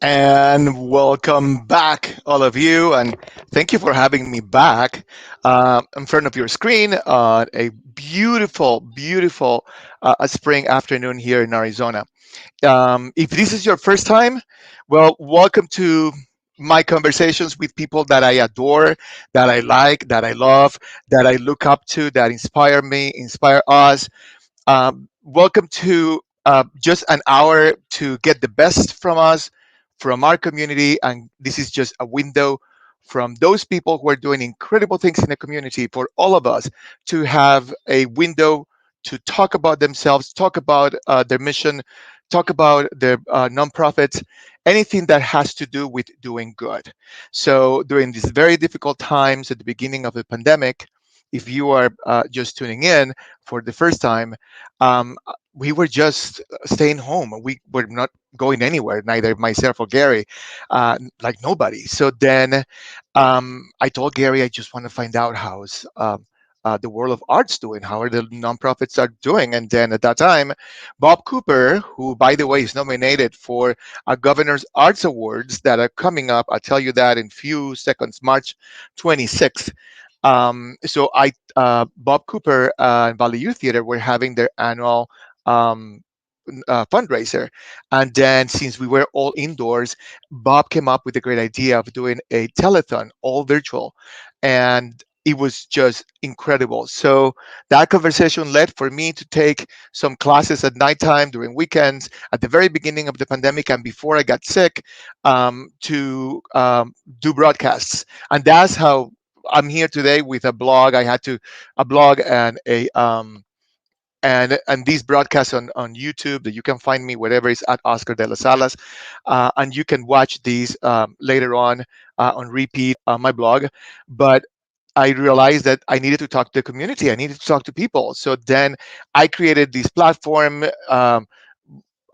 And welcome back, all of you, and thank you for having me back in front of your screen on a beautiful spring afternoon here in Arizona. If this is your first time, well, welcome to my conversations with people that I adore, that I like, that I love, that I look up to, that inspire me, inspire us. Welcome to just an hour to get the best from us, from our community. And this is just a window from those people who are doing incredible things in the community for all of us to have a window to talk about themselves, talk about their mission, talk about their nonprofits, anything that has to do with doing good. So during these very difficult times at the beginning of the pandemic, if you are just tuning in for the first time, we were just staying home. We were not going anywhere, neither myself or Gary, like nobody. So then I told Gary, I just want to find out how's the world of arts doing, how are the nonprofits are doing. And then at that time, Bob Cooper, who, by the way, is nominated for a Governor's Arts Awards that are coming up. I'll tell you that in few seconds, March 26th. Bob Cooper and Valley Youth Theater were having their annual um, fundraiser. And then, since we were all indoors, Bob came up with the great idea of doing a telethon, all virtual. And it was just incredible. So that conversation led for me to take some classes at nighttime during weekends at the very beginning of the pandemic and before I got sick to do broadcasts. And that's how I'm here today with a blog. I had to a blog and a and these broadcasts on YouTube that you can find me wherever it's at Oscar de las Salas, and you can watch these later on repeat on my blog. But I realized that I needed to talk to the community. I needed to talk to people. So then I created this platform.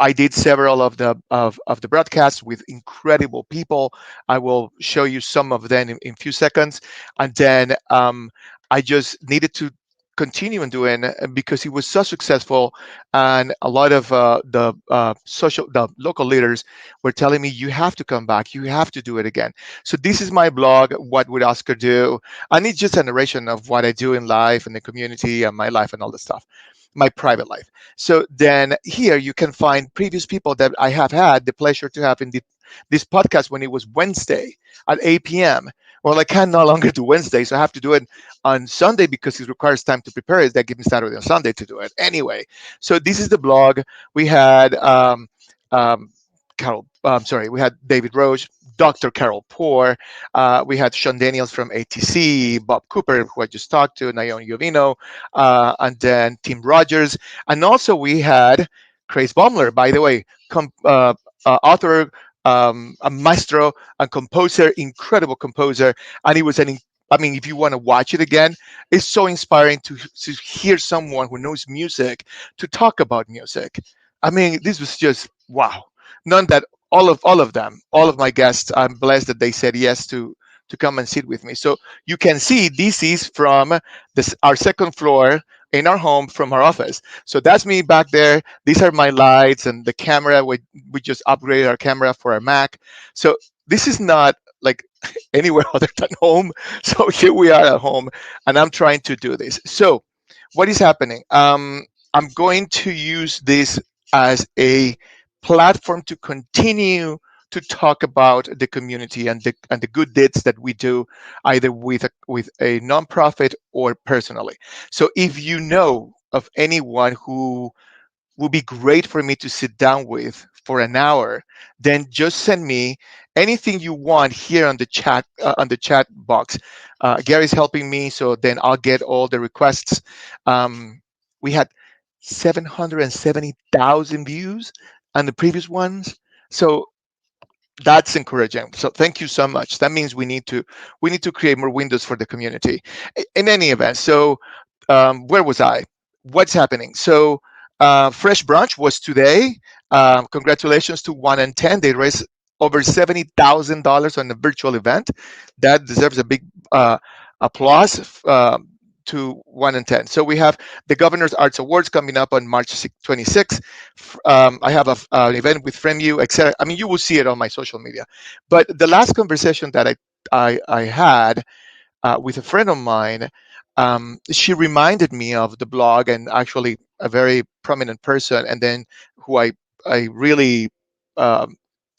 I did several of the broadcasts with incredible people. I will show you some of them in few seconds, and then I just needed to continue in doing because it was so successful, and a lot of the local leaders were telling me you have to come back, you have to do it again. So this is my blog, What Would Oscar Do? And it's just a narration of what I do in life and the community and my life and all the stuff, my private life. So then here you can find previous people that I have had the pleasure to have in this podcast when it was Wednesday at 8 p.m. Well, I can no longer do Wednesday, so I have to do it on Sunday because it requires time to prepare it. That gives me Saturday and Sunday to do it. Anyway, so this is the blog. We had um, we had David Roche, Dr. Carol Poor. We had Sean Daniels from ATC, Bob Cooper, who I just talked to, Naomi Jovino, and then Tim Rogers. And also we had Chris Baumler, by the way, author, a maestro, a composer, incredible composer. And he was I mean, if you want to watch it again, it's so inspiring to hear someone who knows music to talk about music. I mean, this was just wow. None that all of them, all of my guests, I'm blessed that they said yes to come and sit with me. So you can see this is from our second floor in our home from our office. So that's me back there. These are my lights and the camera. We just upgraded our camera for our Mac. So this is not like anywhere other than home. So here we are at home, and I'm trying to do this. So what is happening? I'm going to use this as a platform to continue to talk about the community and the good deeds that we do, either with a nonprofit or personally. So if you know of anyone who would be great for me to sit down with for an hour, then just send me anything you want here on the chat box. Gary's helping me, so then I'll get all the requests. We had 770,000 views on the previous ones, so that's encouraging. So thank you so much. That means we need to create more windows for the community. In any event, so where was I? What's happening? So Fresh Brunch was today. Congratulations to 1 and 10. They raised over $70,000 on a virtual event. That deserves a big applause to 1 and 10. So we have the Governor's Arts Awards coming up on March 26th. I have an event with FrameU, etc. I mean, you will see it on my social media. But the last conversation that I had with a friend of mine, she reminded me of the blog, and actually a very prominent person, and then who I really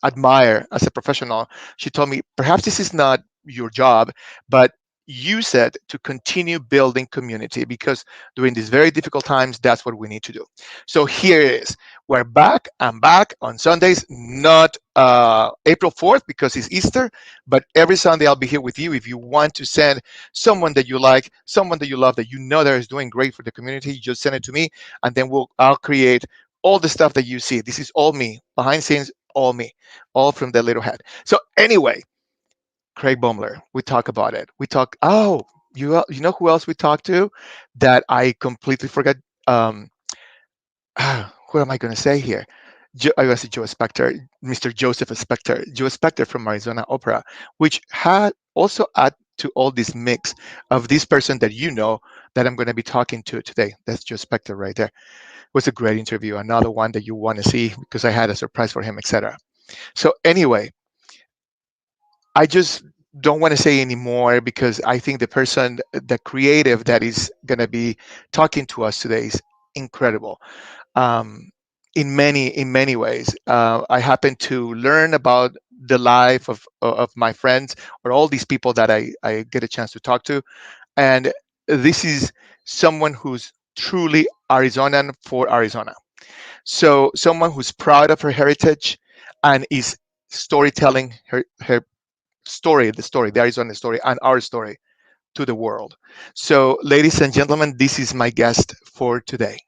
admire as a professional. She told me, perhaps this is not your job, but use it to continue building community, because during these very difficult times, that's what we need to do. So here it is. We're back. I'm back on Sundays, not April 4th because it's Easter, but every Sunday I'll be here with you. If you want to send someone that you like, someone that you love, that you know that is doing great for the community, just send it to me, and then I'll create all the stuff that you see. This is all me, behind scenes, all me, all from the little head. So anyway, Craig Baumler, we talk about it. We talk. Oh, you know who else we talked to that I completely forgot. Who am I going to say here? I was Joe Spector, Mr. Joseph Spector, Joe Spector from Arizona Opera, which had also add to all this mix of this person that you know that I'm going to be talking to today. That's Joe Spector right there. It was a great interview. Another one that you want to see because I had a surprise for him, etc. So anyway, I just don't want to say anymore because I think the person, the creative that is going to be talking to us today is incredible. In many ways, I happen to learn about the life of my friends or all these people that I get a chance to talk to, and this is someone who's truly Arizonan for Arizona. So someone who's proud of her heritage and is storytelling her story, the Arizona story, and our story to the world. So, ladies and gentlemen, this is my guest for today.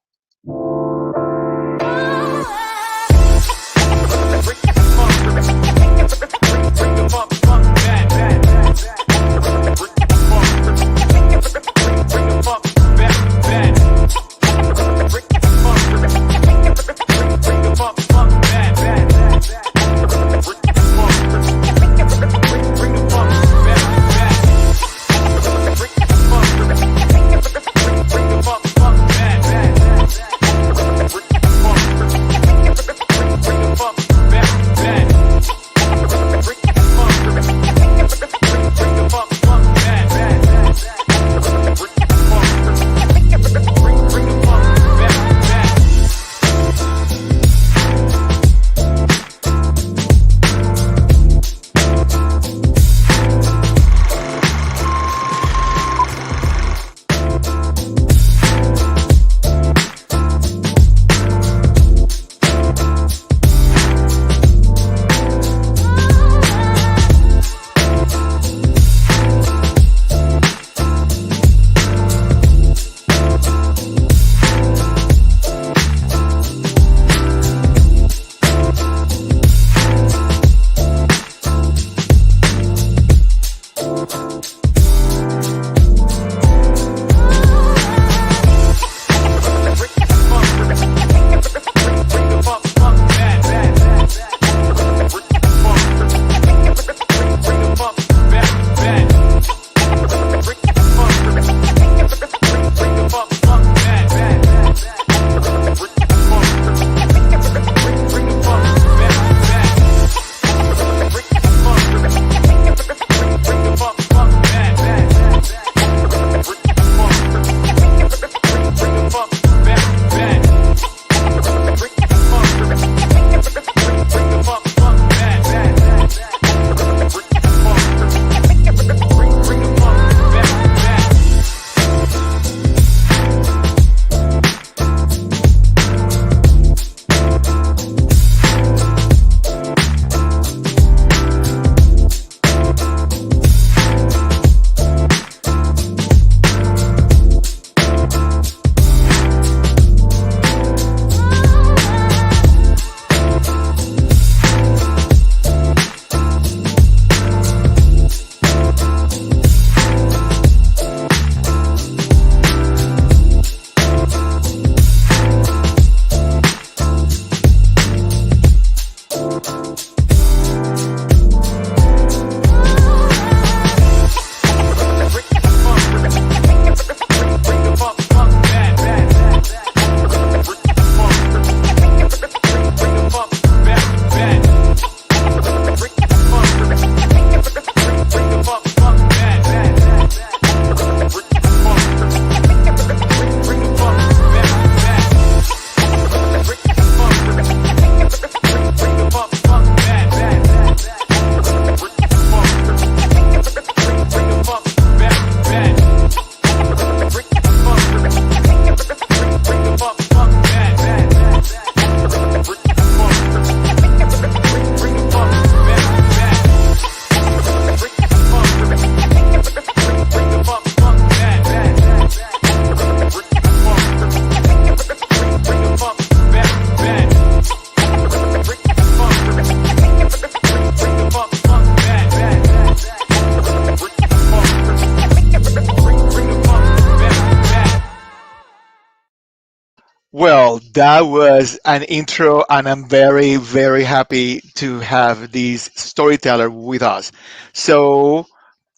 Well, that was an intro, and I'm very, very happy to have this storyteller with us. So,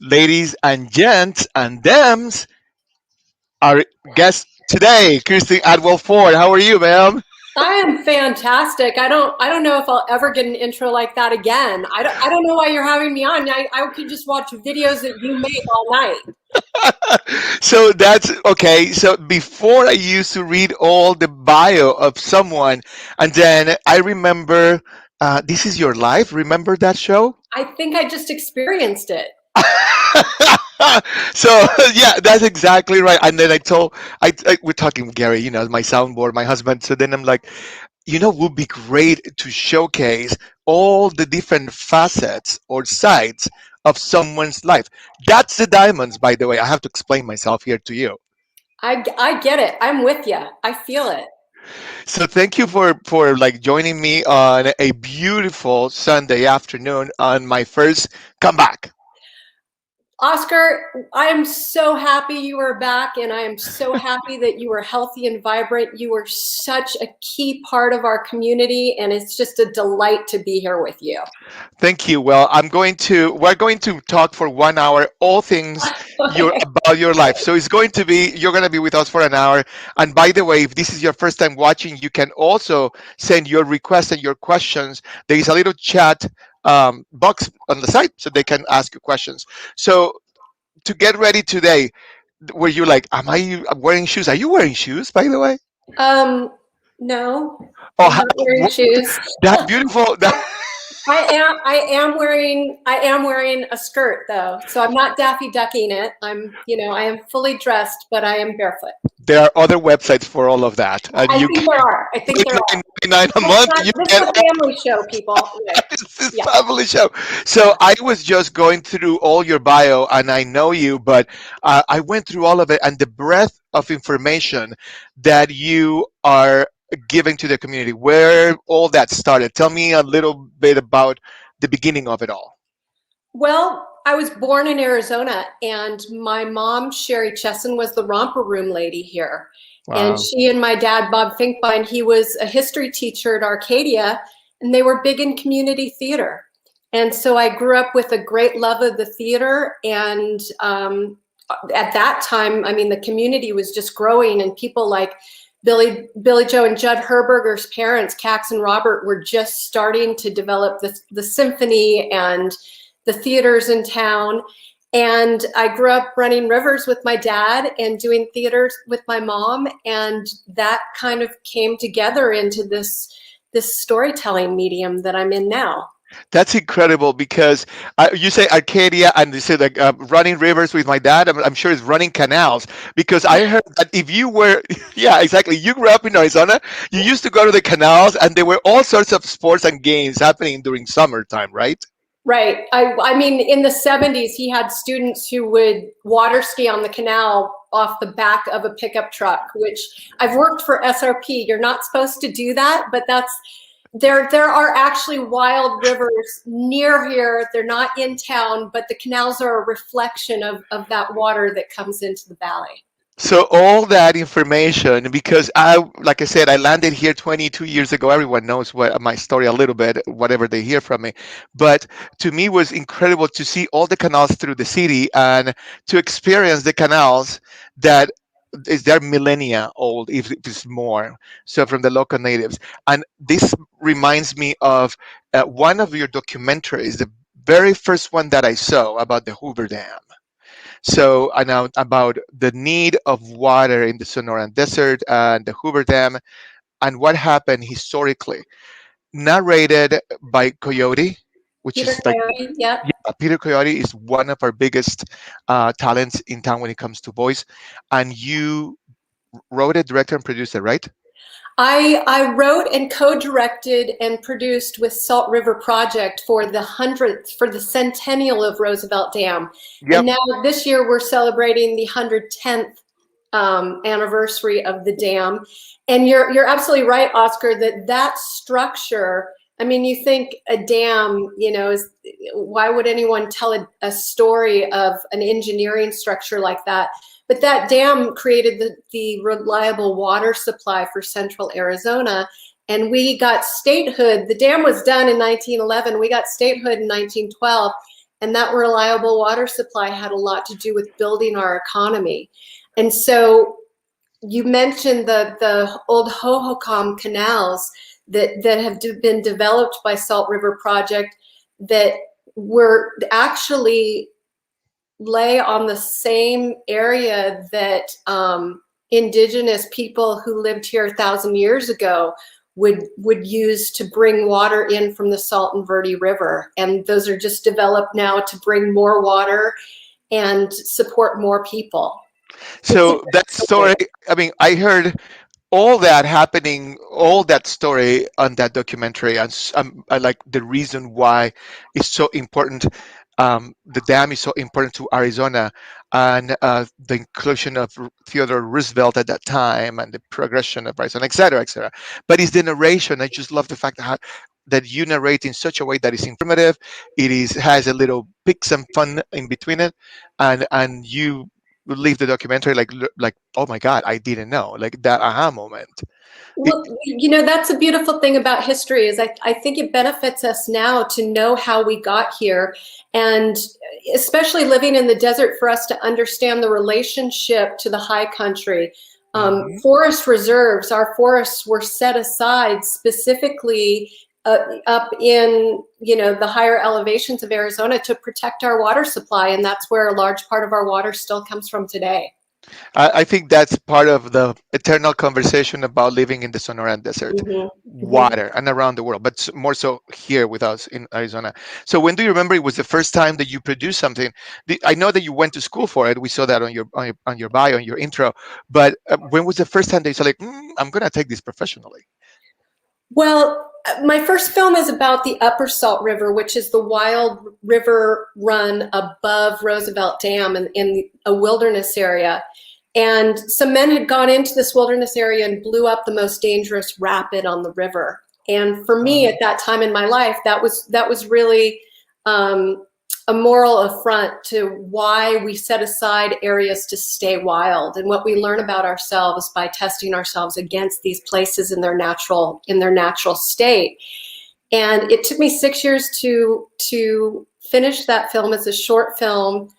ladies and gents and dems, our guest today, Kristin Atwell Ford. How are you, ma'am? I am fantastic. I don't know if I'll ever get an intro like that again. I don't know why you're having me on. I could just watch videos that you make all night. So that's okay. So before I used to read all the bio of someone, and then I remember This Is Your Life. Remember that show? I think I just experienced it. So yeah, that's exactly right. And then we're talking Gary, my soundboard, my husband. So then I'm like, would be great to showcase all the different facets or sides of someone's life. That's the diamonds, by the way. I have to explain myself here to you. I get it. I'm with you. I feel it. So thank you for like joining me on a beautiful Sunday afternoon on my first comeback. Oscar, I am so happy you are back, and I am so happy that you are healthy and vibrant. You are such a key part of our community, and it's just a delight to be here with you. Thank you. Well, we're going to talk for 1 hour, all things Okay. about your life. So you're going to be with us for an hour. And by the way, if this is your first time watching, you can also send your requests and your questions. There is a little chat box on the site so they can ask you questions. So to get ready today, were you like, am I wearing shoes? Are you wearing shoes, by the way? Um, no, Oh, I'm not wearing shoes. that beautiful. I am wearing a skirt though, so I'm not Daffy Ducking it. I am fully dressed, but I am barefoot. There are other websites for all of that, and I you think there are. I think there are. 99 a month. You This is get a family show, people. Right. this Yeah. family show. So Yeah. I was just going through all your bio, and I know you, but I went through all of it, and the breadth of information that you are giving to the community, where all that started. Tell me a little bit about the beginning of it all. Well, I was born in Arizona, and my mom, Sherry Chesson, was the romper room lady here. And Wow. she and my dad, Bob Finkbein, he was a history teacher at Arcadia, and they were big in community theater. And so I grew up with a great love of the theater. And at that time, I mean, the community was just growing, and people like Billy Joe and Judd Herberger's parents, Cax and Robert, were just starting to develop the symphony and the theaters in town. And I grew up running rivers with my dad and doing theaters with my mom. And that kind of came together into this storytelling medium that I'm in now. That's incredible because you say Arcadia and you say like running rivers with my dad. I'm sure it's running canals because I heard that if you were, yeah, exactly. You grew up in Arizona. You used to go to the canals and there were all sorts of sports and games happening during summertime, right? Right. I mean, in the 70s, he had students who would water ski on the canal off the back of a pickup truck, which I've worked for SRP. You're not supposed to do that, but there are actually wild rivers near here. They're not in town, but the canals are a reflection of that water that comes into the valley. So all that information, because like I said, I landed here 22 years ago. Everyone knows what my story a little bit, whatever they hear from me. But to me, it was incredible to see all the canals through the city and to experience the canals that is they're millennia old, if it's more. So from the local natives, and this reminds me of one of your documentaries, the very first one that I saw about the Hoover Dam. So I know about the need of water in the Sonoran Desert and the Hoover Dam and what happened historically. Narrated by Coyote, which Peter is like, Coyote, yep. yeah, Peter Coyote is one of our biggest talents in town when it comes to voice. And you wrote it, director, and producer, right? I wrote and co-directed and produced with Salt River Project for the centennial of Roosevelt Dam. And Yep. now this year we're celebrating the 110th anniversary of the dam. And you're absolutely right, Oscar, that structure, I mean, you think a dam, why would anyone tell a story of an engineering structure like that? But that dam created the reliable water supply for central Arizona. And we got statehood. The dam was done in 1911. We got statehood in 1912. And that reliable water supply had a lot to do with building our economy. And so you mentioned the old Hohokam canals that have been developed by Salt River Project that were actually lay on the same area that indigenous people who lived here 1,000 years ago would use to bring water in from the Salton Verde River. And those are just developed now to bring more water and support more people. So that story, I mean, I heard all that happening, all that story on that documentary, and I like the reason why it's so important. The dam is so important to Arizona, and the inclusion of Theodore Roosevelt at that time, and the progression of Arizona, et cetera, et cetera. But it's the narration. I just love the fact that you narrate in such a way that is informative. Has a little pics and fun in between it, and you leave the documentary like, oh my god, I didn't know, like that aha moment. Well, you know, that's a beautiful thing about history is I think it benefits us now to know how we got here, and especially living in the desert, for us to understand the relationship to the high country. Forest reserves, our forests were set aside specifically up in, you know, the higher elevations of Arizona to protect our water supply, and that's where a large part of our water still comes from today. I think that's part of the eternal conversation about living in the Sonoran Desert, water, and around the world, but more so here with us in Arizona. So when do you remember it was the first time that you produced something? I know that you went to school for it. We saw that on your bio, on your intro. But when was the first time that you said, like, I'm going to take this professionally? Well, my first film is about the Upper Salt River, which is the wild river run above Roosevelt Dam in a wilderness area. And some men had gone into this wilderness area and blew up the most dangerous rapid on the river. And for me at that time in my life, that was really a moral affront to why we set aside areas to stay wild, and what we learn about ourselves by testing ourselves against these places in their natural state. And it took me 6 years to finish that film. It's a short film,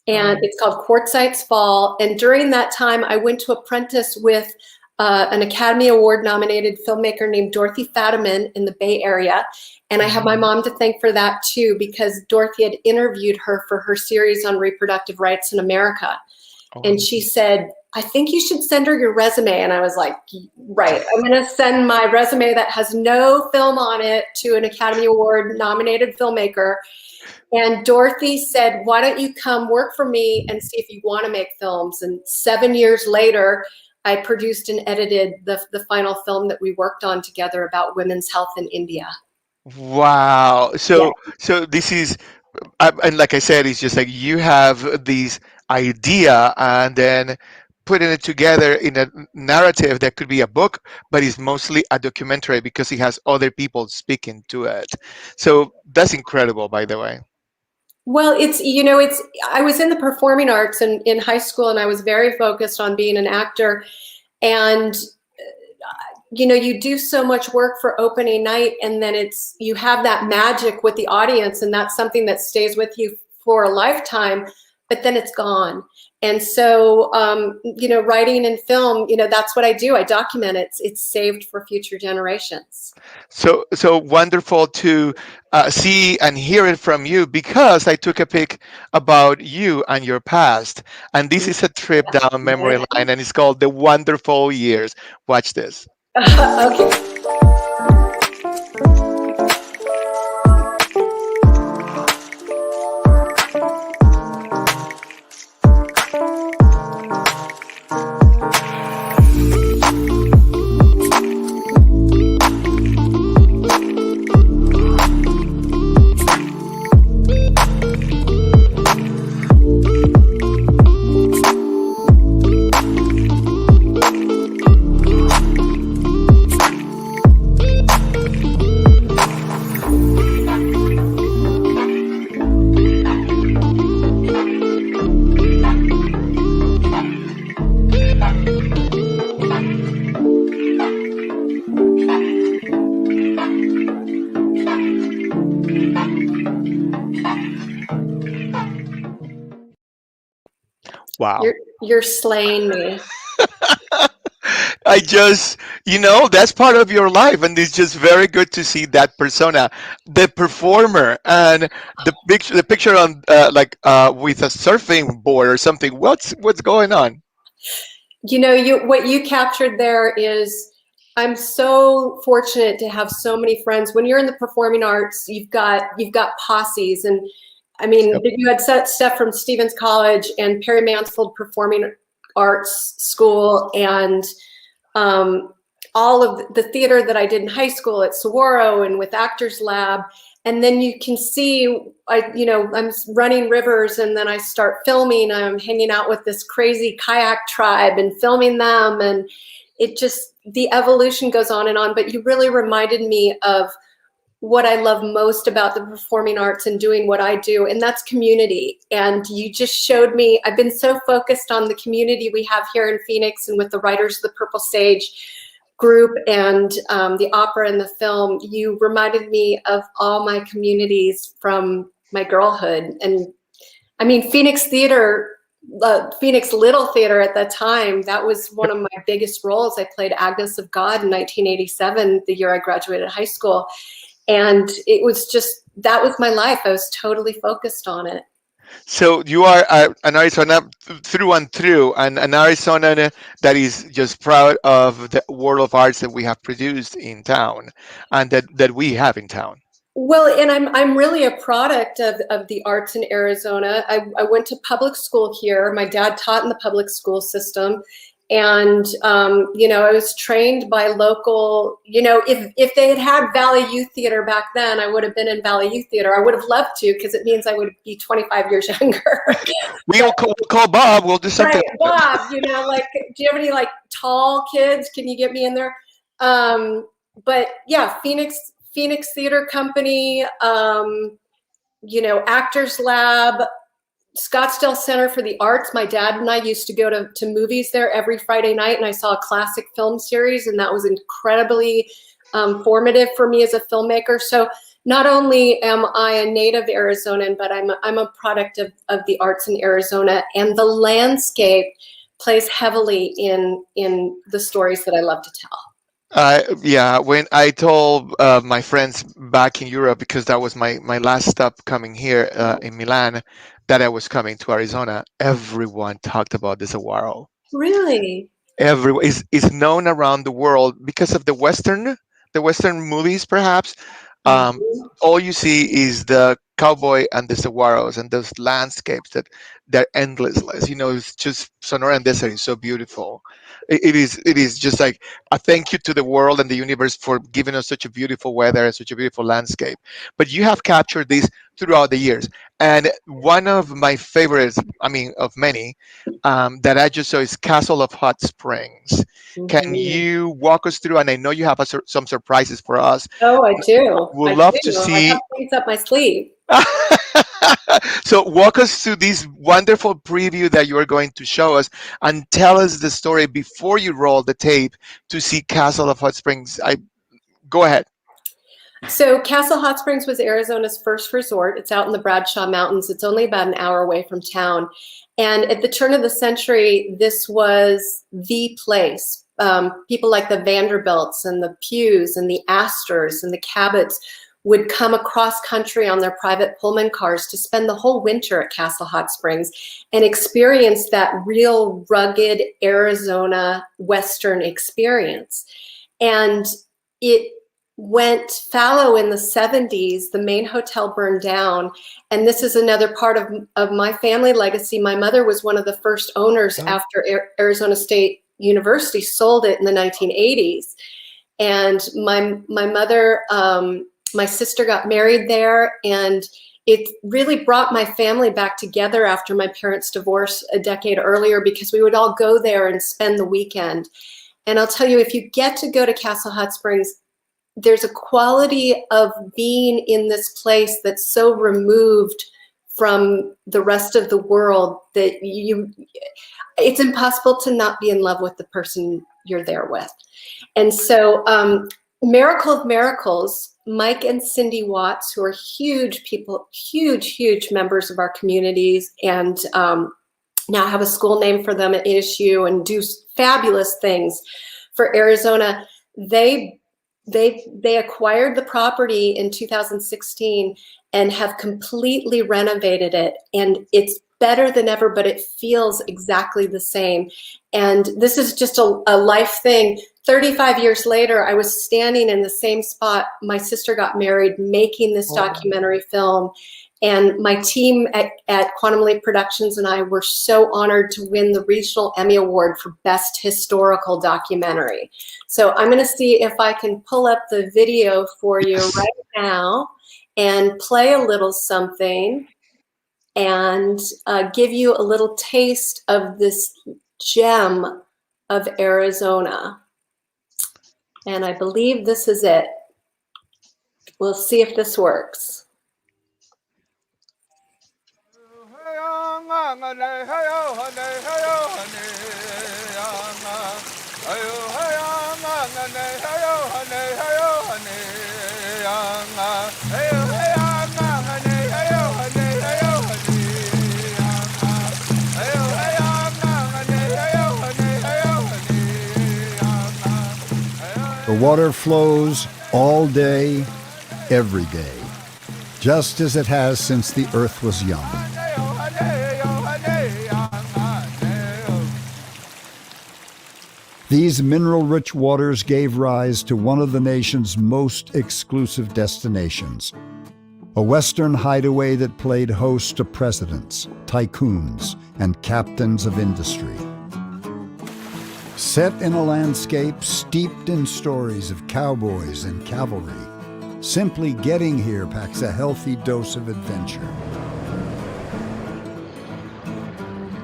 and it's called Quartzites Fall. And during that time, I went to apprentice with an Academy Award nominated filmmaker named Dorothy Fadiman in the Bay Area. And I have my mom to thank for that too, because Dorothy had interviewed her for her series on reproductive rights in America. And she said, I think you should send her your resume. And I was like, right, I'm going to send my resume that has no film on it to an Academy Award nominated filmmaker. And Dorothy said, why don't you come work for me and see if you want to make films? And 7 years later, I produced and edited the final film that we worked on together about women's health in India. Wow. So this is, and like I said, it's just like you have this idea and then putting it together in a narrative that could be a book, but it's mostly a documentary because it has other people speaking to it. So that's incredible, by the way. Well, I was in the performing arts in high school, and I was very focused on being an actor. And you do so much work for opening night, and then you have that magic with the audience, and that's something that stays with you for a lifetime, but then it's gone. And so, writing and film, that's what I do. I document it. It's saved for future generations. So wonderful to see and hear it from you, because I took a pic about you and your past. And this is a trip down memory line, and it's called The Wonderful Years. Watch this. Okay. Wow. You're slaying me. I just, that's part of your life, and it's just very good to see that persona, the performer, and the picture on with a surfing board or something. What's going on? What you captured there is, I'm so fortunate to have so many friends. When you're in the performing arts, you've got posses, and I mean, Yep. you had Steph from Stevens College and Perry Mansfield Performing Arts School, and um, all of the theater that I did in high school at Saguaro and with Actors Lab. And then you can see, I'm running rivers, and then I start filming. I'm hanging out with this crazy kayak tribe and filming them. And the evolution goes on and on. But you really reminded me of what I love most about the performing arts and doing what I do, and that's community. And you just showed me, I've been so focused on the community we have here in Phoenix and with the Writers of the Purple Sage group and the opera and the film. You reminded me of all my communities from my girlhood. And I mean, Phoenix Little Theater at that time, that was one of my biggest roles. I played Agnes of God in 1987, the year I graduated high school. And it was that was my life. I was totally focused on it. So you are an Arizona through and through, and an Arizona that is just proud of the world of arts that we have produced in town, and that we have in town. Well, and I'm really a product of the arts in Arizona. I went to public school here. My dad taught in the public school system. And, I was trained by local, if they had Valley Youth Theater back then, I would have been in Valley Youth Theater. I would have loved to, because it means I would be 25 years younger. We'll call Bob. We'll do something. Right, Bob, do you have any tall kids? Can you get me in there? But yeah, Phoenix Theater Company, Actors Lab, Scottsdale Center for the Arts. My dad and I used to go to movies there every Friday night, and I saw a classic film series, and that was incredibly formative for me as a filmmaker. So not only am I a native Arizonan, but I'm a product of the arts in Arizona, and the landscape plays heavily in the stories that I love to tell. Yeah, when I told my friends back in Europe, because that was my last stop coming here in Milan, that I was coming to Arizona, everyone talked about the saguaro. Really? Everyone is known around the world because of the Western movies, perhaps. Um, Mhm. all you see is the cowboy and the saguaros and those landscapes that they're endless. It's just Sonora and Desert is so beautiful. It is just like a thank you to the world and the universe for giving us such a beautiful weather and such a beautiful landscape. But you have captured this throughout the years. And one of my favorites, I mean, of many, that I just saw is Castle of Hot Springs. Can Mhm. you walk us through? And I know you have some surprises for us. Oh, I do. We'd I love to do. I have see. things up my sleeve. So walk us through this wonderful preview that you are going to show us, and tell us the story before you roll the tape to see Castle of Hot Springs. I Go ahead. So Castle Hot Springs was Arizona's first resort. It's out in the Bradshaw Mountains. It's only about an hour away from town. And at the turn of the century, this was the place. People like the Vanderbilts and the Pews and the Astors and the Cabots would come across country on their private Pullman cars to spend the whole winter at Castle Hot Springs and experience that real rugged Arizona Western experience. And it went fallow in the 70s. The main hotel burned down. And this is another part of my family legacy. My mother was one of the first owners after Arizona State University sold it in the 1980s. And my mother, my sister got married there, and it really brought my family back together after my parents' divorce a decade earlier, because we would all go there and spend the weekend. And I'll tell you, if you get to go to Castle Hot Springs, there's a quality of being in this place that's so removed from the rest of the world that it's impossible to not be in love with the person you're there with. And so, Miracle of Miracles, Mike and Cindy Watts, who are huge people, huge members of our communities, and now have a school named for them at ASU and do fabulous things for Arizona. They acquired the property in 2016 and have completely renovated it, and it's better than ever, but it feels exactly the same. And this is just a life thing. 35 years later, I was standing in the same spot. My sister got married, making this documentary film. And my team at Quantum Leap Productions and I were so honored to win the Regional Emmy Award for Best Historical Documentary. So I'm going to see if I can pull up the video for you right now and play a little something and give you a little taste of this gem of Arizona. And I believe this is it. We'll see if this works. The water flows all day, every day, just as it has since the earth was young. These mineral-rich waters gave rise to one of the nation's most exclusive destinations, a Western hideaway that played host to presidents, tycoons, and captains of industry. Set in a landscape steeped in stories of cowboys and cavalry, simply getting here packs a healthy dose of adventure.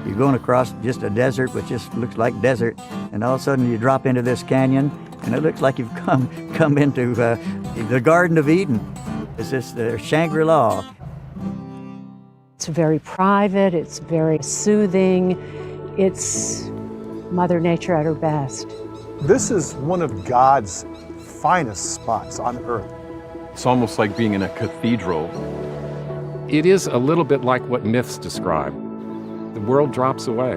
You're going across just a desert, which just looks like desert, and all of a sudden you drop into this canyon, and it looks like you've come into the Garden of Eden. It's just Shangri-La. It's very private, it's very soothing, it's Mother Nature at her best. This is one of God's finest spots on earth. It's almost like being in a cathedral. It is a little bit like what myths describe. The world drops away.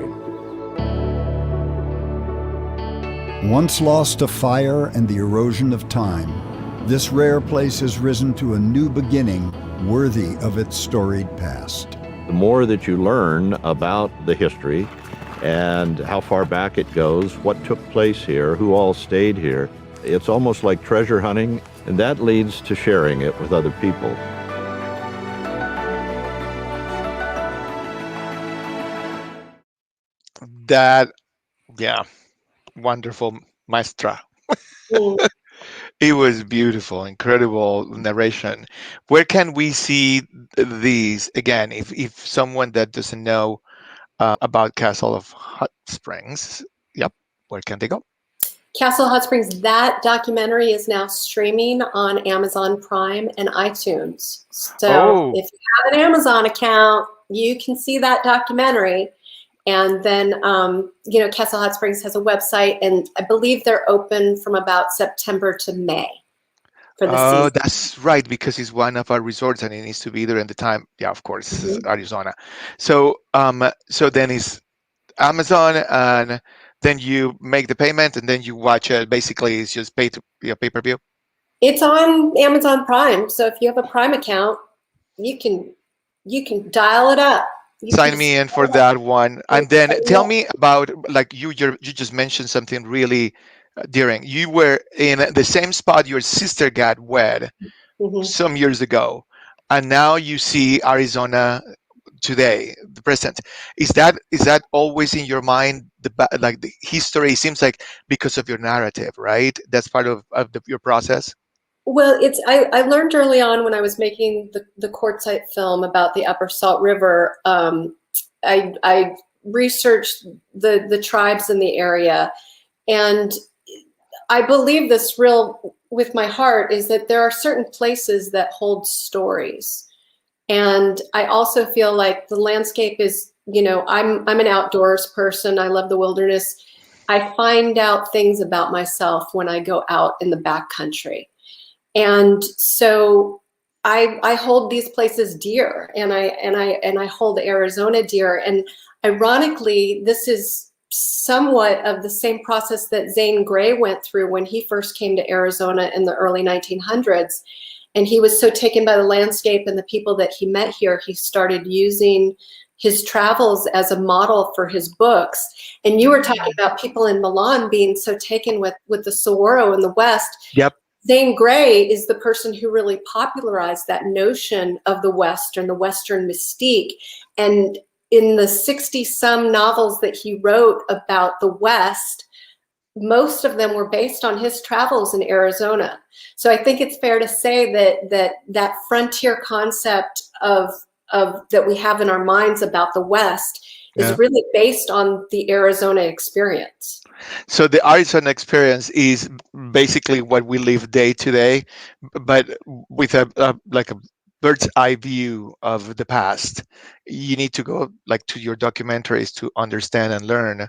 Once lost to fire and the erosion of time, this rare place has risen to a new beginning worthy of its storied past. The more that you learn about the history and how far back it goes, what took place here, who all stayed here, it's almost like treasure hunting, and that leads to sharing it with other people. That, yeah, wonderful maestra. It was beautiful, incredible narration. Where can we see these again? If someone that doesn't know about Castle of Hot Springs, yep, where can they go? Castle Hot Springs, that documentary is now streaming on Amazon Prime and iTunes. So if you have an Amazon account, you can see that documentary. And then, you know, Castle Hot Springs has a website, and I believe they're open from about September to May for the season. Oh, that's right, because it's one of our resorts and it needs to be there in the time. Yeah, of course, Arizona. So, so then it's Amazon, and then you make the payment, and then you watch it. Basically, it's just pay-per-view. It's on Amazon Prime, so if you have a Prime account, you can dial it up. Sign me in for that one. And then tell me about, like, you just mentioned something really daring. You were in the same spot your sister got wed some years ago, and now you see Arizona today, the present. Is that always in your mind? Like the history seems like because of your narrative, right? That's part of your process. Well, I learned early on when I was making the quartzite film about the Upper Salt River. I researched the tribes in the area, and I believe this real with my heart is that there are certain places that hold stories, and I also feel like the landscape is, you know, I'm an outdoors person. I love the wilderness. I find out things about myself when I go out in the backcountry. And so I hold these places dear, and I hold Arizona dear. And Ironically, this is somewhat of the same process that Zane Grey went through when he first came to Arizona in the early 1900s. And he was so taken by the landscape and the people that he met here, he started using his travels as a model for his books. And you were talking about people in Milan being so taken with the Saguaro in the West. Yep. Zane Grey is the person who really popularized that notion of the Western mystique. And in the 60-some novels that he wrote about the West, most of them were based on his travels in Arizona. So I think it's fair to say that frontier concept of that we have in our minds about the West is really based on the Arizona experience. So the Arizona experience is basically what we live day to day, but with a bird's eye view of the past. You need to go to your documentaries to understand and learn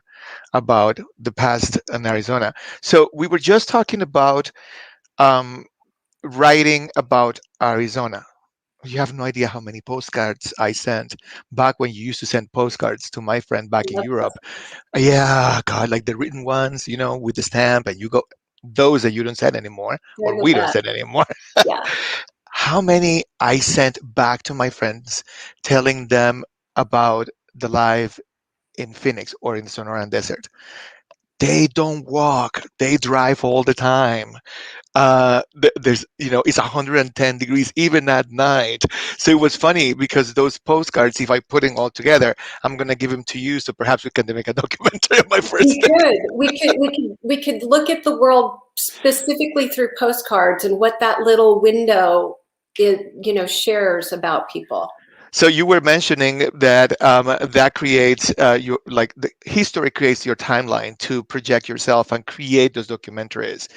about the past in Arizona. So we were just talking about writing about Arizona. You have no idea how many postcards I sent back when you used to send postcards to my friend back in Europe. Yeah, God, like the written ones, with the stamp, and you go, those that you don't send anymore, or we don't send anymore. Yeah. How many I sent back to my friends telling them about the life in Phoenix or in the Sonoran Desert. They don't walk, they drive all the time. There's it's 110 degrees even at night. So it was funny because those postcards, if I put them all together, I'm gonna give them to you, so perhaps we can make a documentary of my first day. We could look at the world specifically through postcards and what that little window shares about people. So you were mentioning that that creates the history creates your timeline to project yourself and create those documentaries.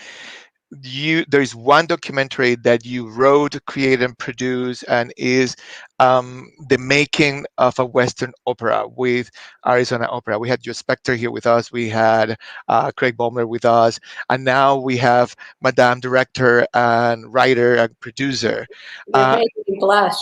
There's one documentary that you wrote, created, and produced, and is the making of a Western opera with Arizona Opera. We had Joe Spector here with us. We had Craig Baumler with us, and now we have Madame Director and writer and producer. You're making me blush.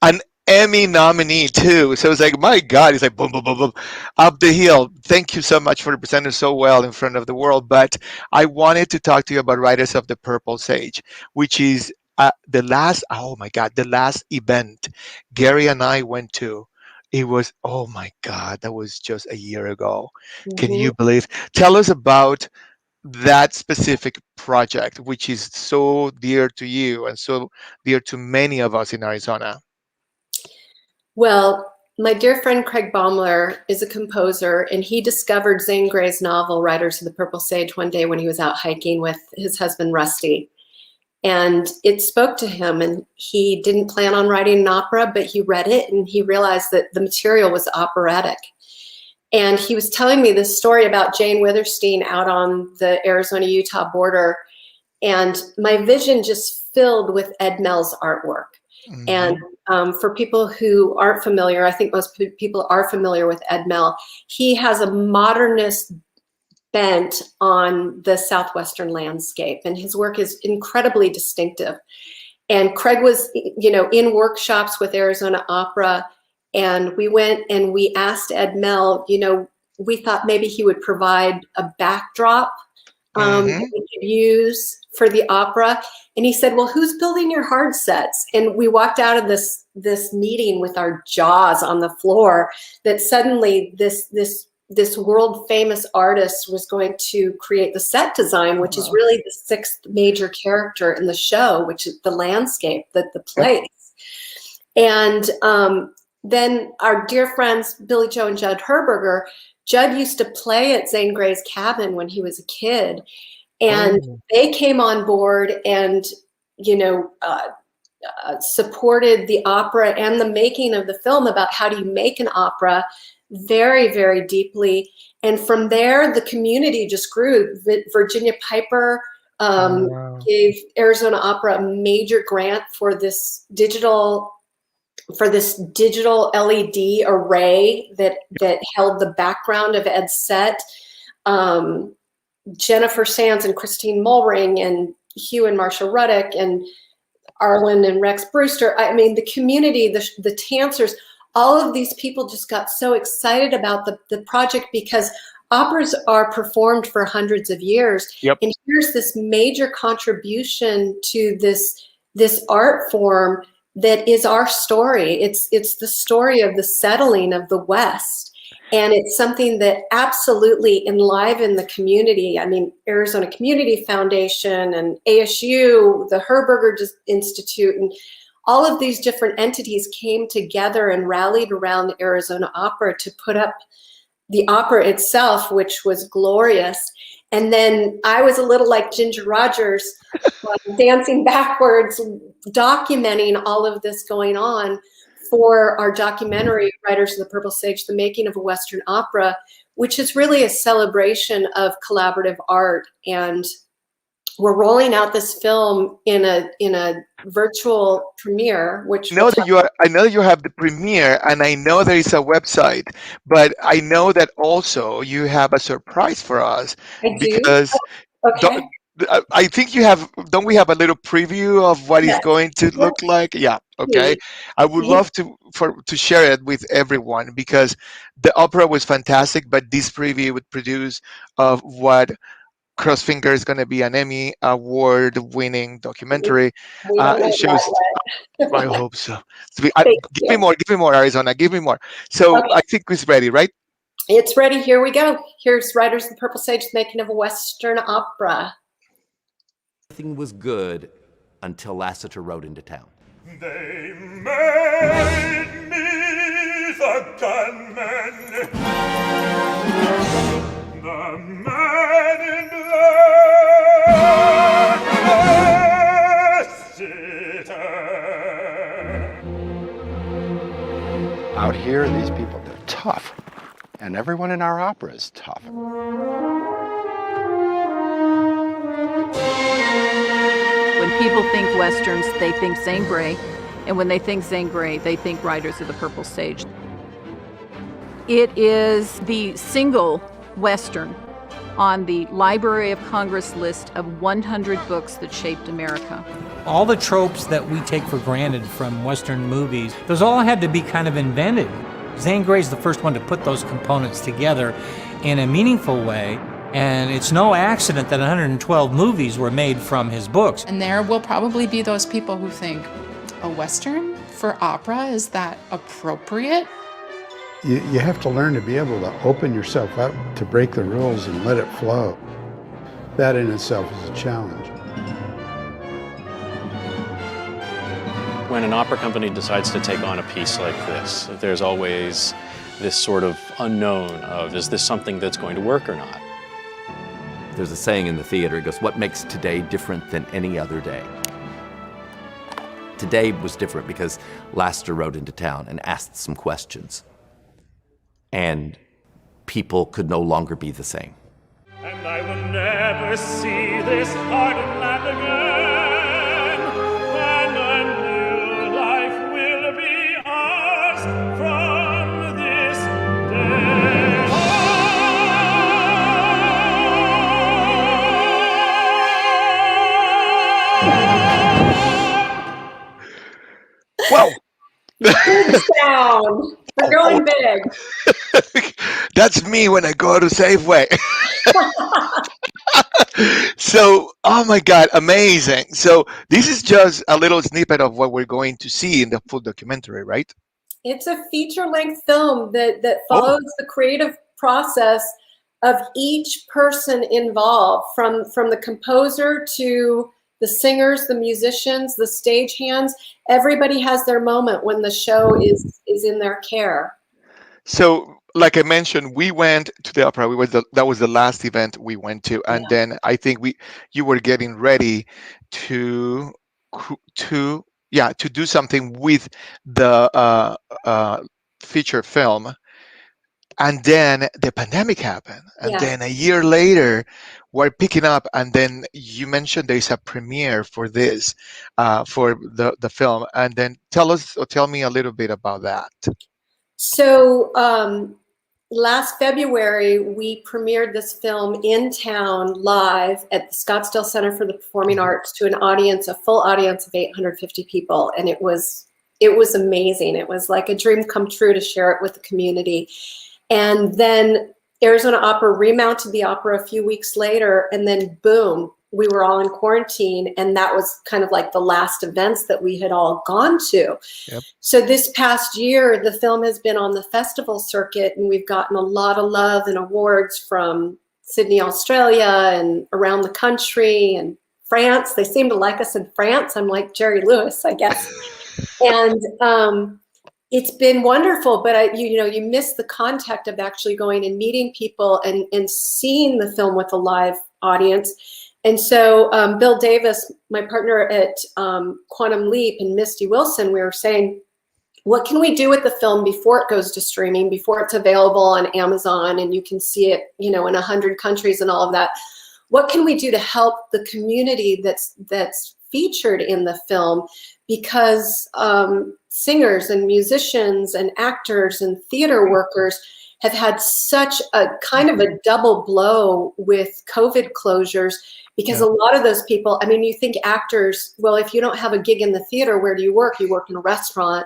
An Emmy nominee too. So it's like, my God, it's like boom, boom, boom, boom, up the hill. Thank you so much for presenting so well in front of the world. But I wanted to talk to you about Riders of the Purple Sage, which is the last event Gary and I went to. It was, oh my God, that was just a year ago. Mm-hmm. Can you believe? Tell us about that specific project, which is so dear to you and so dear to many of us in Arizona. Well, my dear friend Craig Baumler is a composer, and he discovered Zane Grey's novel, Riders of the Purple Sage, one day when he was out hiking with his husband, Rusty. And it spoke to him, and he didn't plan on writing an opera, but he read it, and he realized that the material was operatic. And he was telling me this story about Jane Withersteen out on the Arizona-Utah border, and my vision just filled with Ed Mell's artwork. Mm-hmm. And for people who aren't familiar, I think most people are familiar with Ed Mell. He has a modernist bent on the Southwestern landscape, and his work is incredibly distinctive. And Craig was, in workshops with Arizona Opera, and we went and we asked Ed Mell, we thought maybe he would provide a backdrop that we could use for the opera. And he said, well, who's building your hard sets? And we walked out of this meeting with our jaws on the floor, that suddenly this world famous artist was going to create the set design, which is really the sixth major character in the show, which is the landscape, the place. And then our dear friends, Billy Joe and Judd Herberger. Judd used to play at Zane Grey's cabin when he was a kid. And they came on board and, supported the opera and the making of the film about how do you make an opera very, very deeply. And from there, the community just grew. Virginia Piper gave Arizona Opera a major grant for this digital LED array that held the background of Ed's set. Jennifer Sands and Christine Mulring and Hugh and Marsha Ruddick and Arlen and Rex Brewster. I mean, the community, the dancers, all of these people just got so excited about the project, because operas are performed for hundreds of years. Yep. And here's this major contribution to this art form that is our story. It's the story of the settling of the West. And it's something that absolutely enlivened the community. I mean, Arizona Community Foundation and ASU, the Herberger Institute, and all of these different entities came together and rallied around the Arizona Opera to put up the opera itself, which was glorious. And then I was a little like Ginger Rogers, dancing backwards, documenting all of this going on for our documentary, Riders of the Purple Sage, The Making of a Western Opera, which is really a celebration of collaborative art. And we're rolling out this film in a virtual premiere, which I know that you have the premiere, and I know there is a website, but I know that also you have a surprise for us. I do. Because Okay. I think you have. Don't we have a little preview of what it's Yes. going to look like? Yeah. Okay. I would love to share it with everyone, because the opera was fantastic, but this preview would produce of what, cross finger, is going to be an Emmy Award winning documentary. We don't know It shows. that I yet. hope so. Thank Give me you. more. Give me more, Arizona. Give me more. So Okay. I think it's ready, right? It's ready. Here we go. Here's Riders of the Purple Sage, The Making of a Western Opera. Everything was good until Lassiter rode into town. They made me the gunman, the man in black, sitter. Out here, these people, they're tough. And everyone in our opera is tough. When people think Westerns, they think Zane Grey. And when they think Zane Grey, they think Riders of the Purple Sage. It is the single Western on the Library of Congress list of 100 books that shaped America. All the tropes that we take for granted from Western movies, those all had to be kind of invented. Zane Grey's the first one to put those components together in a meaningful way. And it's no accident that 112 movies were made from his books. And there will probably be those people who think, a Western for opera, is that appropriate? You have to learn to be able to open yourself up to break the rules and let it flow. That in itself is a challenge. When an opera company decides to take on a piece like this, there's always this sort of unknown of, is this something that's going to work or not? There's a saying in the theater, it goes, what makes today different than any other day? Today was different because Lassiter rode into town and asked some questions. And people could no longer be the same. And I will never see this hardened land again. And a new life will be ours from this day Well, Big sound. We're going big. That's me when I go to Safeway. So, oh my God, amazing. So this is just a little snippet of what we're going to see in the full documentary, right? It's a feature-length film that follows the creative process of each person involved, from the composer to the singers, the musicians, the stagehands. Everybody has their moment when the show is in their care. So, like I mentioned, we went to the opera. That was the last event we went to, and then I think you were getting ready to do something with the feature film, and then the pandemic happened, and then a year later, we're picking up, and then you mentioned there's a premiere for this, for the film, and then tell me a little bit about that. So last February, we premiered this film in town live at the Scottsdale Center for the Performing Arts to a full audience of 850 people. And it was it was amazing. It was like a dream come true to share it with the community. And then Arizona Opera remounted the opera a few weeks later, and then boom, we were all in quarantine, and that was kind of like the last events that we had all gone to. Yep. So this past year, the film has been on the festival circuit, and we've gotten a lot of love and awards from Sydney, Australia, and around the country, and France. They seem to like us in France. I'm like Jerry Lewis, I guess. And it's been wonderful, but you miss the contact of actually going and meeting people and seeing the film with a live audience. And so Bill Davis, my partner at Quantum Leap, and Misty Wilson, we were saying, what can we do with the film before it goes to streaming, before it's available on Amazon and you can see it, in 100 countries and all of that? What can we do to help the community that's featured in the film? Because singers and musicians and actors and theater workers have had such a kind of a double blow with COVID closures, because a lot of those people, you think actors, well, if you don't have a gig in the theater, where do you work? You work in a restaurant.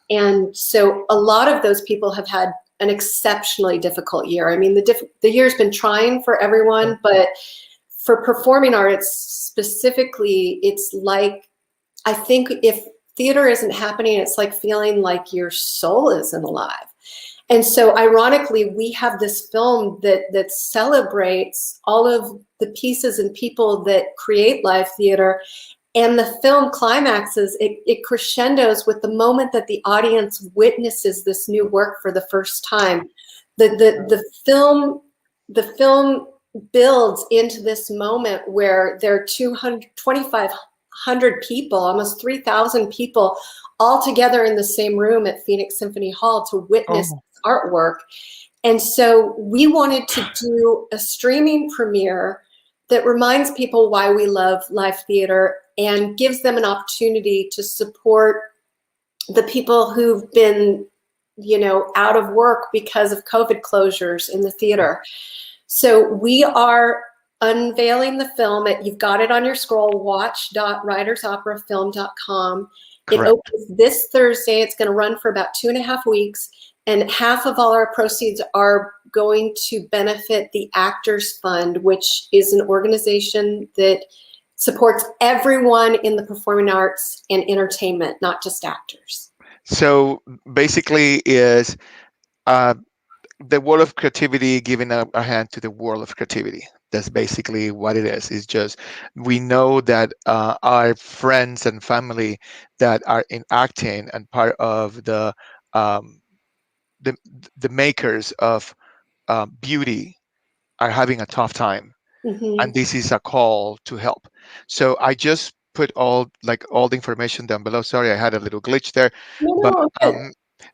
And so a lot of those people have had an exceptionally difficult year. The year's been trying for everyone, but for performing arts specifically, it's like, I think if theater isn't happening, it's like feeling like your soul isn't alive. And so ironically, we have this film that celebrates all of the pieces and people that create live theater. And the film climaxes, it crescendos with the moment that the audience witnesses this new work for the first time. The film builds into this moment where there are 2,500 people, almost 3,000 people, all together in the same room at Phoenix Symphony Hall to witness artwork. And so we wanted to do a streaming premiere that reminds people why we love live theater and gives them an opportunity to support the people who've been, out of work because of COVID closures in the theater. So we are unveiling the film you've got it on your scroll, watch.writersoperafilm.com. It opens this Thursday. It's going to run for about 2.5 weeks. And half of all our proceeds are going to benefit the Actors Fund, which is an organization that supports everyone in the performing arts and entertainment, not just actors. So basically is the world of creativity giving a hand to the world of creativity. That's basically what it is. It's just, we know that our friends and family that are in acting and part of the makers of beauty are having a tough time. Mm-hmm. And this is a call to help. So I just put all the information down below. Sorry, I had a little glitch there.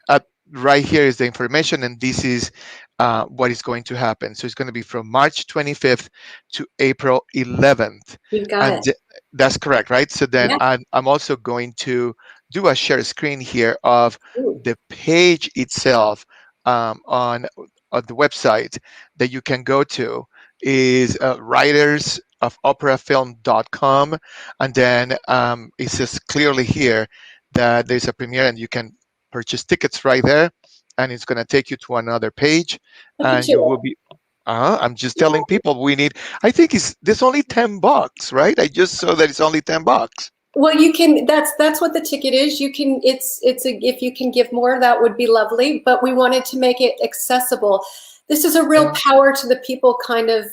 But right here is the information, and this is what is going to happen. So it's going to be from March 25th to April 11th. You got it. That's correct, right? So then I'm also going to do a share screen here of the page itself on the website that you can go to is writersofoperafilm.com, and then it says clearly here that there's a premiere and you can purchase tickets right there, and it's going to take you to another page, and you will be I'm just telling people I think there's only $10, right? I just saw that it's only $10. Well, you can, that's what the ticket is. You can, if you can give more, that would be lovely, but we wanted to make it accessible. This is a real power to the people kind of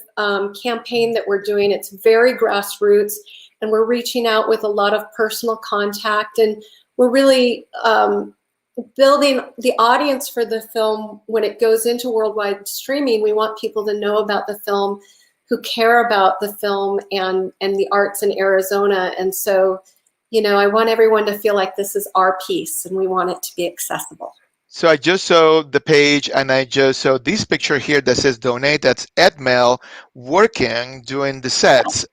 campaign that we're doing. It's very grassroots, and we're reaching out with a lot of personal contact, and we're really building the audience for the film. When it goes into worldwide streaming, we want people to know about the film, who care about the film and the arts in Arizona. And so, I want everyone to feel like this is our piece, and we want it to be accessible. So I just saw the page, and I just saw this picture here that says donate. That's Ed Mel working, doing the sets.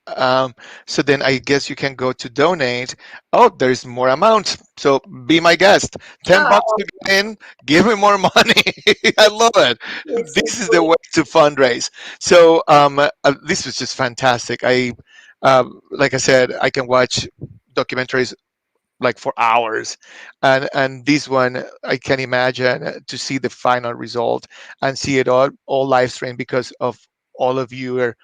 So then I guess you can go to donate. Oh, there's more amounts. So be my guest. $10 to get in. Give me more money. I love it. This is the way to fundraise. So this was just fantastic. Like I said, I can watch documentaries like for hours, and this one I can imagine to see the final result and see it all live stream because of all of your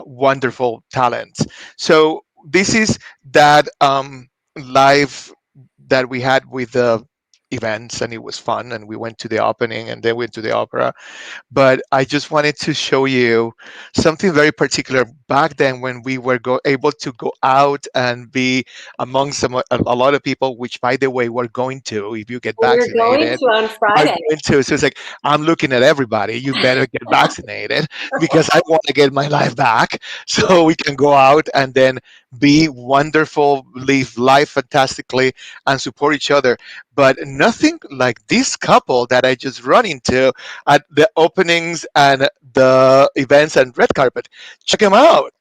wonderful talents. So this is that live that we had with the events, and it was fun, and we went to the opening and then went to the opera. But I just wanted to show you something very particular back then when we were able to go out and be among a lot of people, which by the way we're going to, if you get We're going vaccinated, to on are Friday. going to. So it's like, I'm looking at everybody, you better get vaccinated because I want to get my life back so we can go out and then be wonderful, live life fantastically, and support each other. But nothing like this couple that I just run into at the openings and the events and red carpet. Check them out.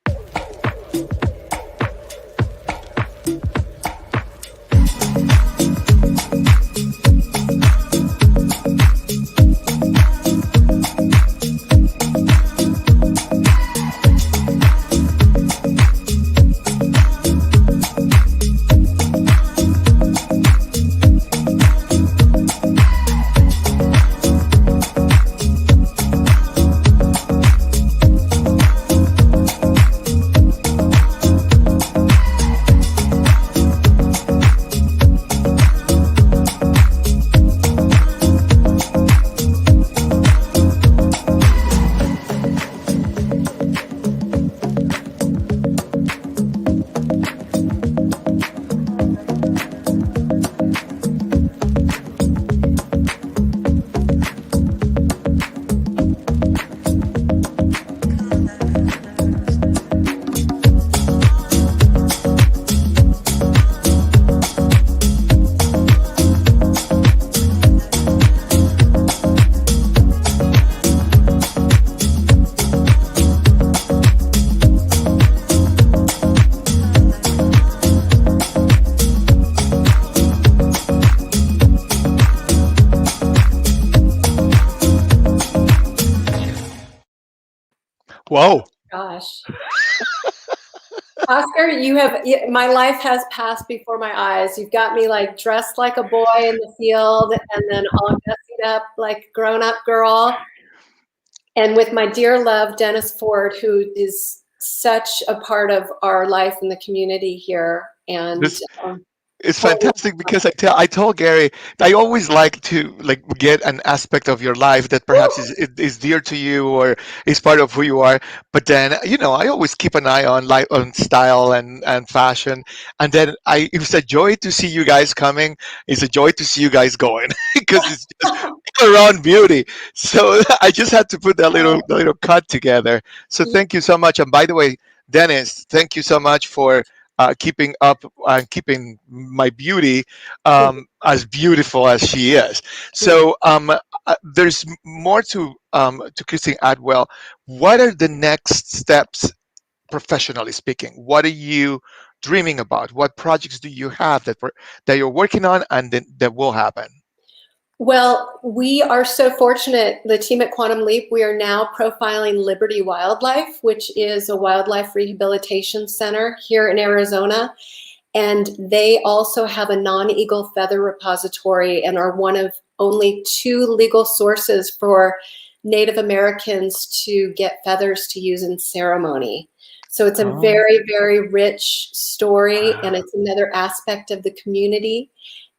Whoa. Gosh. Oscar, my life has passed before my eyes. You've got me like dressed like a boy in the field and then all messed up like a grown-up girl. And with my dear love, Dennis Ford, who is such a part of our life in the community here. And It's fantastic because I told Gary I always like to get an aspect of your life that perhaps is dear to you or is part of who you are. But then I always keep an eye on style and fashion. And then it's a joy to see you guys coming. It's a joy to see you guys going because it's just all around beauty. So I just had to put that little cut together. So thank you so much. And by the way, Dennis, thank you so much for keeping up and keeping my beauty as beautiful as she is. So there's more to Kristin Atwell. What are the next steps, professionally speaking? What are you dreaming about? What projects do you have that you're working on and that will happen? Well, we are so fortunate, the team at Quantum Leap, we are now profiling Liberty Wildlife, which is a wildlife rehabilitation center here in Arizona. And they also have a non-eagle feather repository and are one of only 2 legal sources for Native Americans to get feathers to use in ceremony. So it's a very, very rich story, and it's another aspect of the community.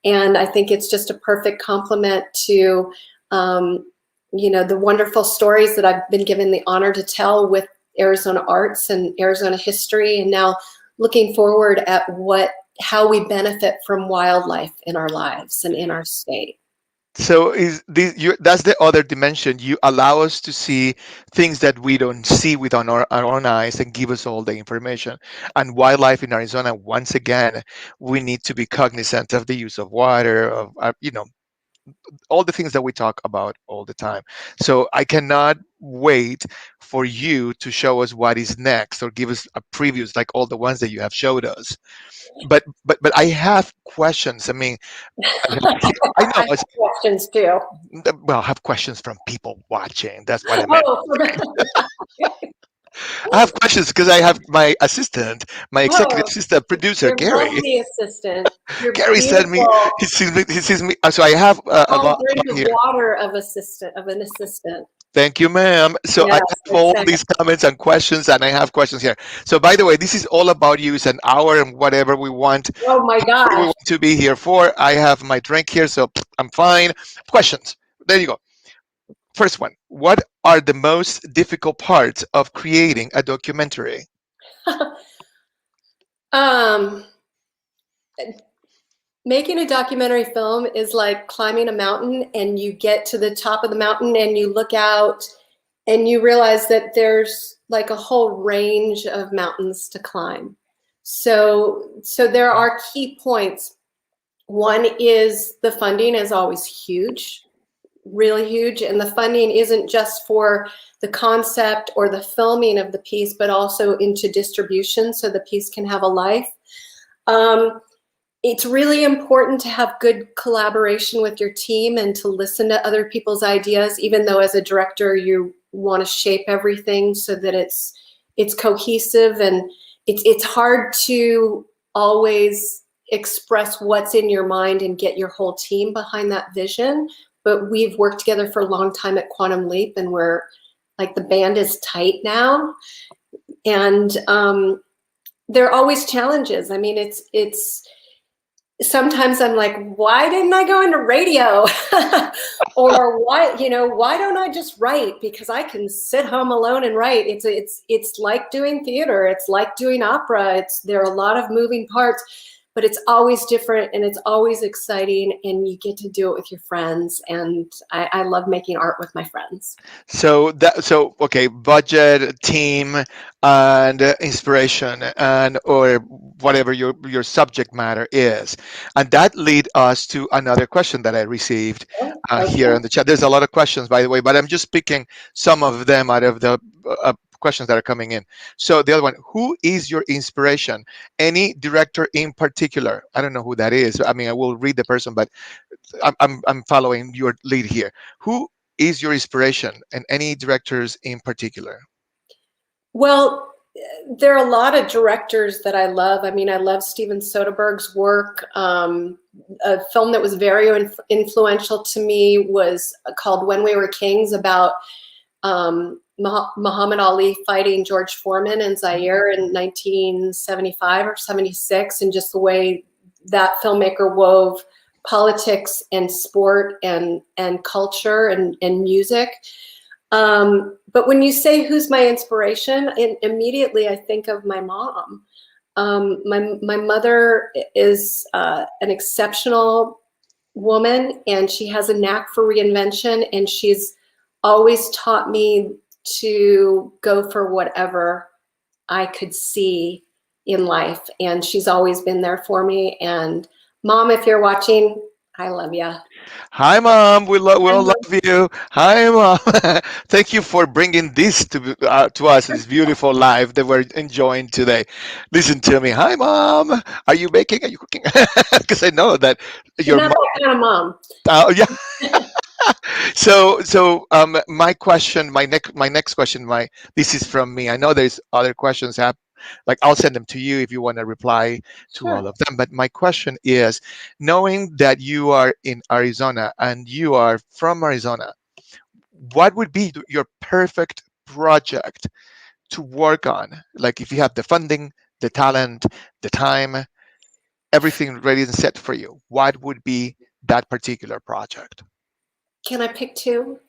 And I think it's just a perfect complement to, the wonderful stories that I've been given the honor to tell with Arizona arts and Arizona history, and now looking forward at how we benefit from wildlife in our lives and in our state. So that's the other dimension. You allow us to see things that we don't see with our own eyes and give us all the information. And wildlife in Arizona, once again, we need to be cognizant of the use of water, of all the things that we talk about all the time. So I cannot wait for you to show us what is next or give us a previews like all the ones that you have showed us. But I have questions. I mean, I know. I have questions too. Well, I have questions from people watching. That's what I meant. I have questions because I have my assistant, my executive Oh, assistant producer, your Gary. lovely assistant. You're Gary sent me. beautiful. He sees me. He sees me. So I have a All lot drink of here. water of an assistant. Thank you, ma'am. So I Yes, have all exactly. these comments and questions, and I have questions here. So, by the way, this is all about you. It's an hour and whatever we want. Oh my Whatever we gosh. want to be here for. I have my drink here, so I'm fine. Questions. There you go. First one. What are the most difficult parts of creating a documentary? um, Making a documentary film is like climbing a mountain, and you get to the top of the mountain and you look out and you realize that there's like a whole range of mountains to climb. So there are key points. One is the funding is always huge, really huge. And the funding isn't just for the concept or the filming of the piece, but also into distribution so the piece can have a life. It's really important to have good collaboration with your team and to listen to other people's ideas, even though as a director you want to shape everything so that it's cohesive, and it's hard to always express what's in your mind and get your whole team behind that vision. But we've worked together for a long time at Quantum Leap, and we're like, the band is tight now. And there are always challenges. I mean, it's sometimes I'm like, why didn't I go into radio? Or why don't I just write? Because I can sit home alone and write. It's like doing theater. It's like doing opera. There are a lot of moving parts, but it's always different and it's always exciting, and you get to do it with your friends. And I love making art with my friends. So okay, budget, team, and inspiration, and or whatever your subject matter is, and that lead us to another question that I received here in the chat. There's a lot of questions, by the way, but I'm just picking some of them out of the questions that are coming in. So the other one: who is your inspiration? Any director in particular? I don't know who that is. I mean, I will read the person, but I'm following your lead here. Who is your inspiration, and any directors in particular? Well, there are a lot of directors that I love. I mean, I love Steven Soderbergh's work. A film that was very influential to me was called When We Were Kings, about Muhammad Ali fighting George Foreman in Zaire in 1975 or 76, and just the way that filmmaker wove politics and sport and culture and music. But when you say who's my inspiration, immediately I think of my mom. My mother is an exceptional woman, and she has a knack for reinvention, and she's always taught me to go for whatever I could see in life. And she's always been there for me. And Mom, if you're watching, I love you. Hi, Mom. We all love you. Hi, Mom. Thank you for bringing this to us, this beautiful life that we're enjoying today. Listen to me. Hi, Mom. Are you baking? Are you cooking? Because I know that your not that kind of mom. Oh, yeah. So my question, my next question, this is from me. I know there's other questions. Like, I'll send them to you if you want to reply to all of them. But my question is, knowing that you are in Arizona and you are from Arizona, what would be your perfect project to work on? Like, if you have the funding, the talent, the time, everything ready and set for you, what would be that particular project? Can I pick two?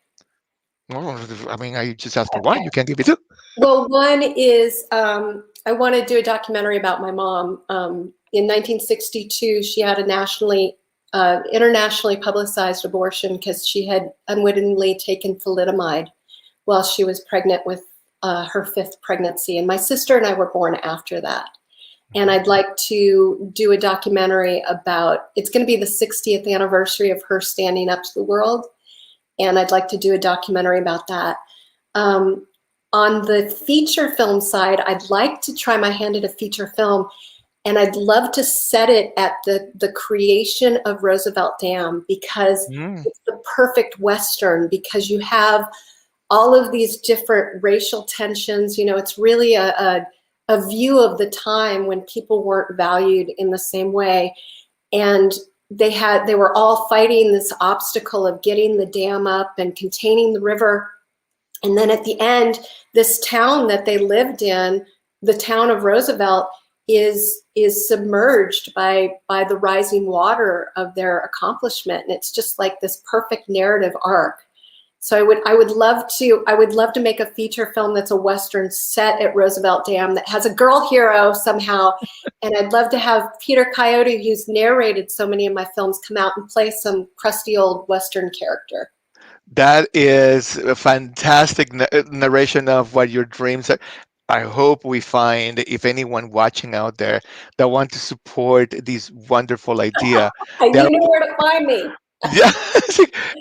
I mean, I just asked for one. You can't give me two. Well, one is I want to do a documentary about my mom. In 1962, she had a internationally publicized abortion because she had unwittingly taken thalidomide while she was pregnant with her 5th pregnancy. And my sister and I were born after that. And I'd like to do a documentary about, it's going to be the 60th anniversary of her standing up to the world. And I'd like to do a documentary about that. On the feature film side, I'd like to try my hand at a feature film, and I'd love to set it at the creation of Roosevelt Dam, because it's the perfect Western, because you have all of these different racial tensions. It's really a view of the time when people weren't valued in the same way. And they were all fighting this obstacle of getting the dam up and containing the river. And then at the end, this town that they lived in, the town of Roosevelt, is submerged by the rising water of their accomplishment. And it's just like this perfect narrative arc. So I would love to make a feature film that's a Western set at Roosevelt Dam that has a girl hero somehow. And I'd love to have Peter Coyote, who's narrated so many of my films, come out and play some crusty old Western character. That is a fantastic narration of what your dreams are. I hope we find, if anyone watching out there that want to support this wonderful idea. You know where to find me. Yeah,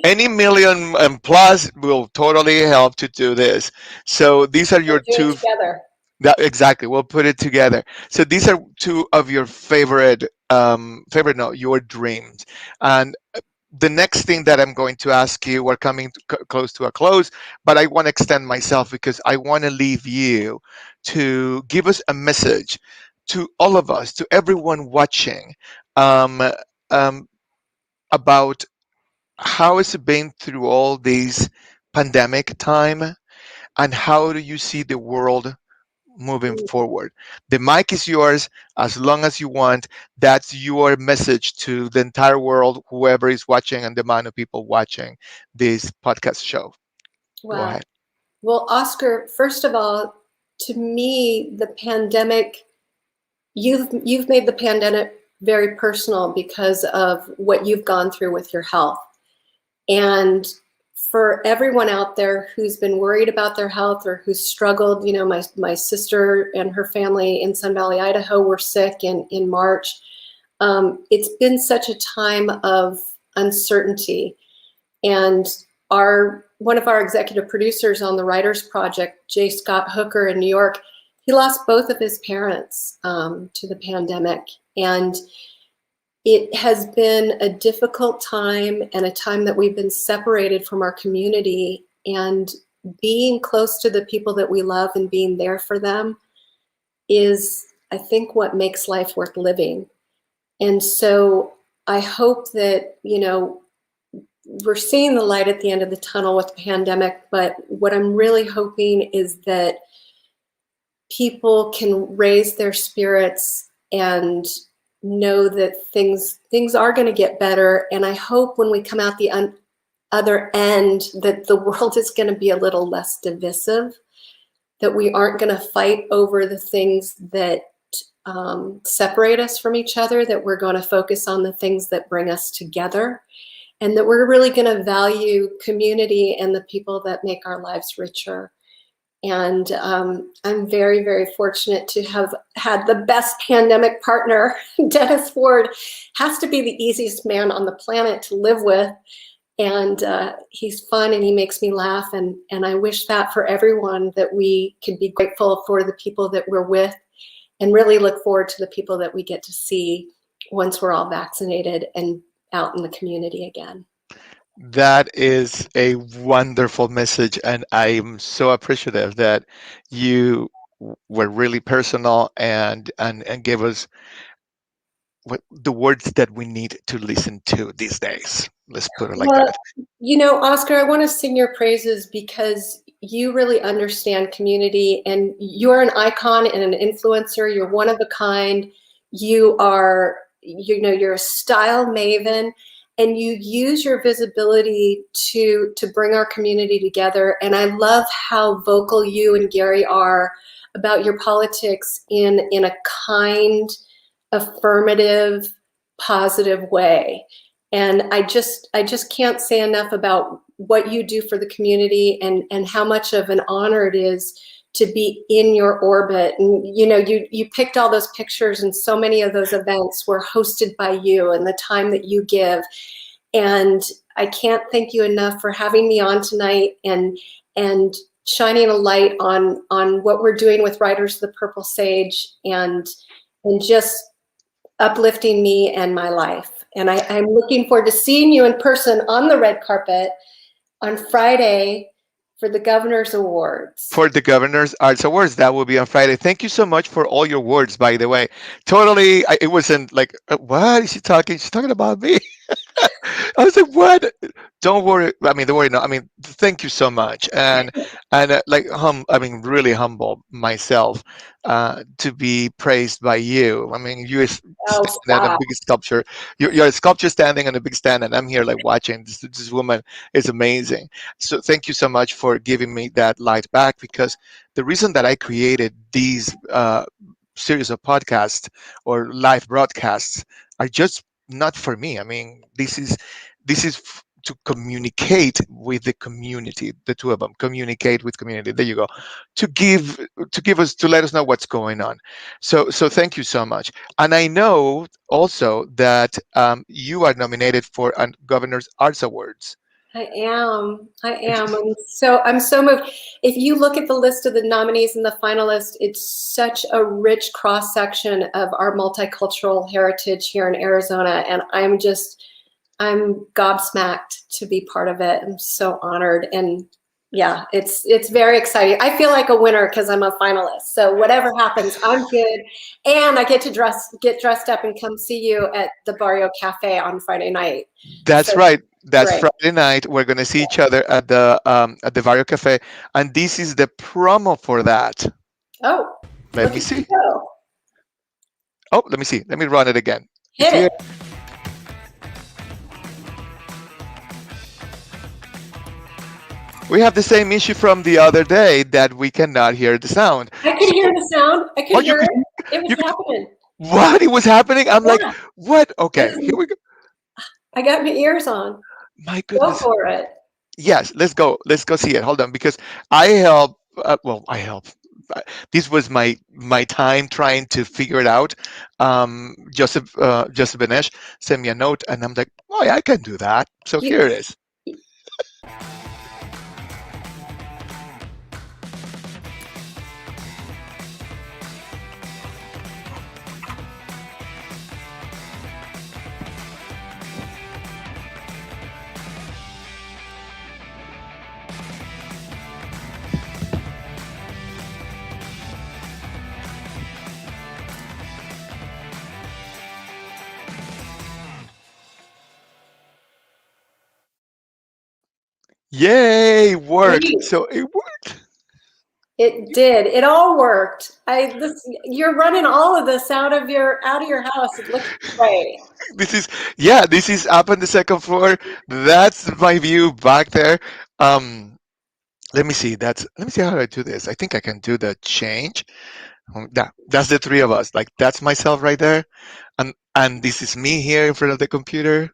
any million plus will totally help to do this. So these are your two. Together. Exactly, we'll put it together. So these are two of your your dreams. And the next thing that I'm going to ask you, we're coming close to a close, but I want to extend myself because I want to leave you to give us a message to all of us, to everyone watching, about how it's been through all these pandemic time, and how do you see the world moving forward. The mic is yours as long as you want. That's your message to the entire world, whoever is watching and the amount of people watching this podcast show. Wow. Go ahead. Well, Oscar, first of all, to me, the pandemic, you've made the pandemic very personal because of what you've gone through with your health. And for everyone out there who's been worried about their health or who's struggled, my sister and her family in Sun Valley, Idaho were sick in March. It's been such a time of uncertainty. And one of our executive producers on the Writers Project, J. Scott Hooker in New York, he lost both of his parents to the pandemic. And it has been a difficult time and a time that we've been separated from our community, and being close to the people that we love and being there for them is, I think, what makes life worth living. And so I hope that, we're seeing the light at the end of the tunnel with the pandemic, but what I'm really hoping is that people can raise their spirits and know that things are going to get better. And I hope when we come out the other end that the world is going to be a little less divisive, that we aren't going to fight over the things that separate us from each other, that we're going to focus on the things that bring us together, and that we're really going to value community and the people that make our lives richer. And I'm very, very fortunate to have had the best pandemic partner. Dennis Ward has to be the easiest man on the planet to live with. And he's fun and he makes me laugh. And I wish that for everyone, that we can be grateful for the people that we're with and really look forward to the people that we get to see once we're all vaccinated and out in the community again. That is a wonderful message, and I'm so appreciative that you were really personal and gave us the words that we need to listen to these days. Let's put it like that. Oscar, I want to sing your praises because you really understand community, and you're an icon and an influencer. You're one of a kind. You're a style maven. And you use your visibility to bring our community together. And I love how vocal you and Gary are about your politics in a kind, affirmative, positive way. And I just can't say enough about what you do for the community and how much of an honor it is to be in your orbit. And you picked all those pictures, and so many of those events were hosted by you and the time that you give. And I can't thank you enough for having me on tonight and shining a light on what we're doing with Writers of the Purple Sage and just uplifting me and my life. And I'm looking forward to seeing you in person on the red carpet on Friday, for the Governor's Awards. For the Governor's Arts Awards. That will be on Friday. Thank you so much for all your words, by the way. Totally, it wasn't like, what is she talking? She's talking about me. I was like, what? Don't worry. I mean, don't worry. No, I mean, thank you so much. And like, really humble myself to be praised by you. I mean, you is standing on a big sculpture. You're a sculpture standing on a big stand, and I'm here like watching. This woman is amazing. So thank you so much for giving me that light back, because the reason that I created these series of podcasts or live broadcasts are just not for me. I mean, this is to communicate with the community. The two of them communicate with community. There you go. To let us know what's going on. So thank you so much. And I know also that you are nominated for a Governor's Arts Awards. I am. I'm so moved. If you look at the list of the nominees and the finalists, it's such a rich cross section of our multicultural heritage here in Arizona, and I'm gobsmacked to be part of it. I'm so honored, and yeah, it's very exciting. I feel like a winner because I'm a finalist. So whatever happens, I'm good, and I get to get dressed up and come see you at the Barrio Cafe on Friday night. That's right. That's great. Friday night. We're going to see each other at the Barrio Cafe, and this is the promo for that. Oh, let me see. Oh, let me see. Let me run it again. Hit it. We have the same issue from the other day that we cannot hear the sound. I can hear the sound. I can hear it. It was happening. What? It was happening? I'm like, what? Okay, here we go. I got my ears on. My goodness. Go for it. Yes, let's go. Let's go see it. Hold on, because I help. I help. This was my time trying to figure it out. Joseph Benesh sent me a note, and I'm like, oh, yeah, I can do that. So here it is. Yay! Worked. So it worked. It did. It all worked. You're running all of this out of your house. It looks great. This is up on the second floor. That's my view back there. Let me see. Let me see how I do this. I think I can do the change. That's the three of us. Like, that's myself right there, and this is me here in front of the computer.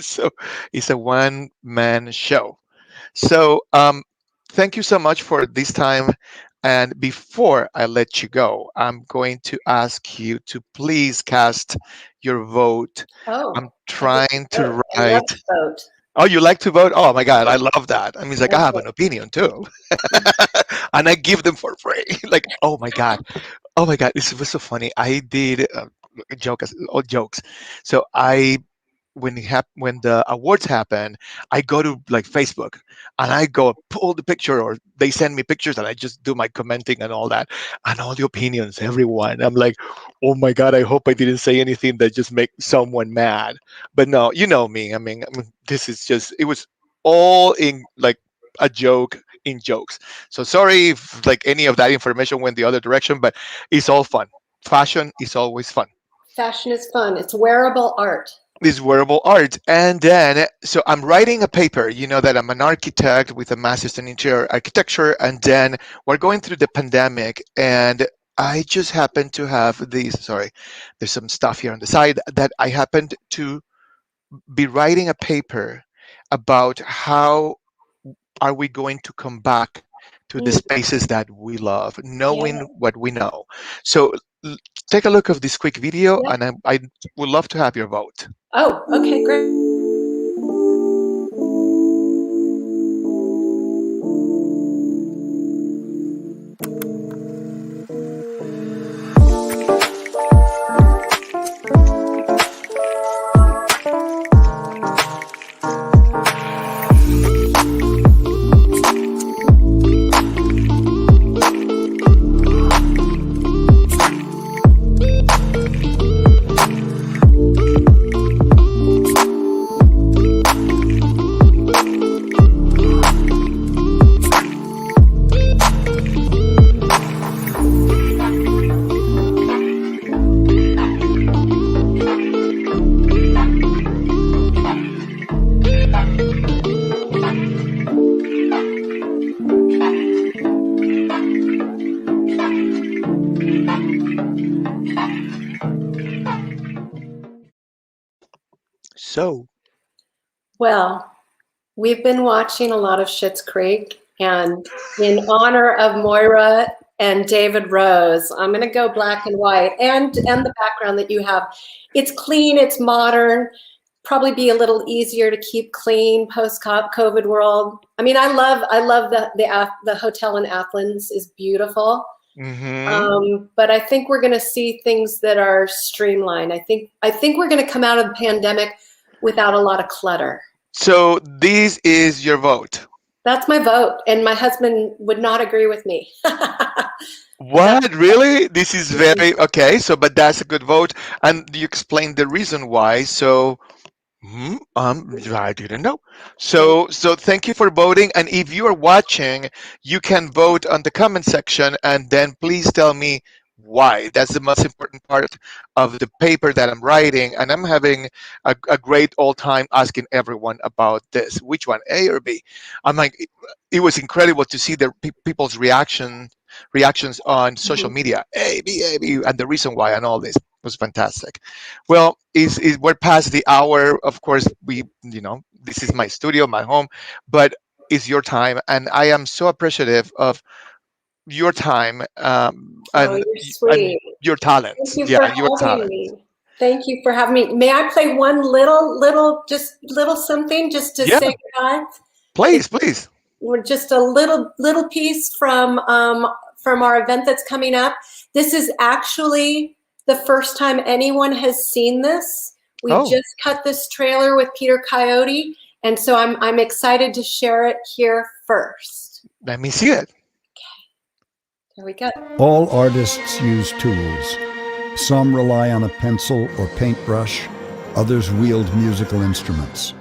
So it's a one-man show. So thank you so much for this time. And before I let you go, I'm going to ask you to please cast your vote. Oh, I'm trying to I love write. to vote. Oh, you like to vote? Oh my God, I love that. I mean, it's like, I have an opinion too. And I give them for free. Like, oh my God, this was so funny. I did jokes. So when the awards happen, I go to like Facebook and I go pull the picture, or they send me pictures, and I just do my commenting and all that, and all the opinions, everyone. I'm like, oh my God, I hope I didn't say anything that just make someone mad. But no, you know me. I mean, this is just, it was all in like a joke in jokes. So sorry if like any of that information went the other direction, but it's all fun. Fashion is always fun. Fashion is fun. It's wearable art. This wearable art. And then, so I'm writing a paper. You know that I'm an architect with a master's in interior architecture, and then we're going through the pandemic, and I just happened to have these, sorry, there's some stuff here on the side that I happened to be writing a paper about how are we going to come back to the spaces that we love, knowing what we know. So take a look of this quick video, and I would love to have your vote. Oh, okay, great. so? Well, we've been watching a lot of Schitt's Creek, and in honor of Moira and David Rose, I'm going to go black and white, and the background that you have. It's clean, it's modern, probably be a little easier to keep clean post-COVID world. I mean, I love the hotel in Athens is beautiful. But I think we're going to see things that are streamlined. I think we're going to come out of the pandemic without a lot of clutter. So this is your vote. That's my vote, and my husband would not agree with me. What, really? This is very okay. So, but that's a good vote, and you explained the reason why. So, I didn't know. So thank you for voting. And if you are watching, you can vote on the comment section, and then please tell me why. That's the most important part of the paper that I'm writing, and I'm having a great old time asking everyone about this. Which one, A or B? I'm like, it was incredible to see the people's reactions on social media. A, B, and the reason why, and all this was fantastic. Well, we're past the hour. Of course, this is my studio, my home, but it's your time, and I am so appreciative of your time You're sweet. and your talents. Thank you for having me. Thank you for having me. May I play one little something just to say goodbye? Please. Just a little piece from our event that's coming up. This is actually the first time anyone has seen this. We just cut this trailer with Peter Coyote, and so I'm excited to share it here first. Let me see it. Here we go. All artists use tools. Some rely on a pencil or paintbrush, others wield musical instruments.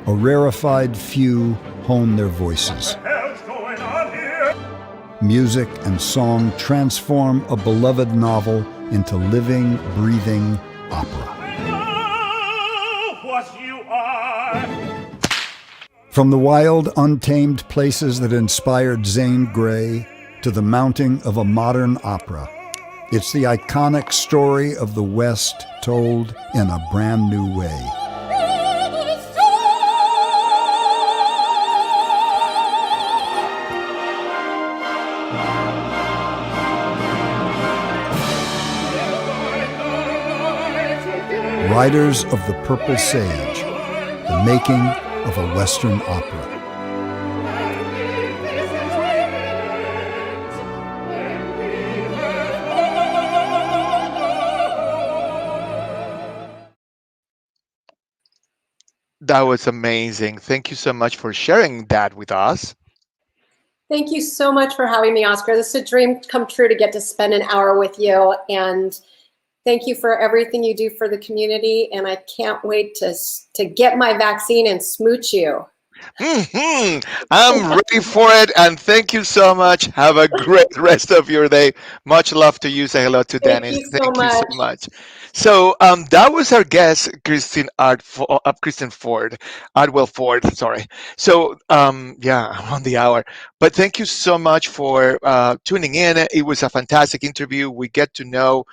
A rarefied few hone their voices. Music and song transform a beloved novel into living, breathing opera. From the wild, untamed places that inspired Zane Grey to the mounting of a modern opera, it's the iconic story of the West told in a brand new way. Riders of the Purple Sage, the making of a Western opera. That was amazing. Thank you so much for sharing that with us. Thank you so much for having me, Oscar. This is a dream come true to get to spend an hour with you, and thank you for everything you do for the community, and I can't wait to get my vaccine and smooch you. I'm ready for it, and thank you so much. Have a great rest of your day. Much love to you. Say hello to Dennis. Thank you so much. So that was our guest, Kristin Atwell Ford. Sorry. So I'm on the hour, but thank you so much for tuning in. It was a fantastic interview. We get to know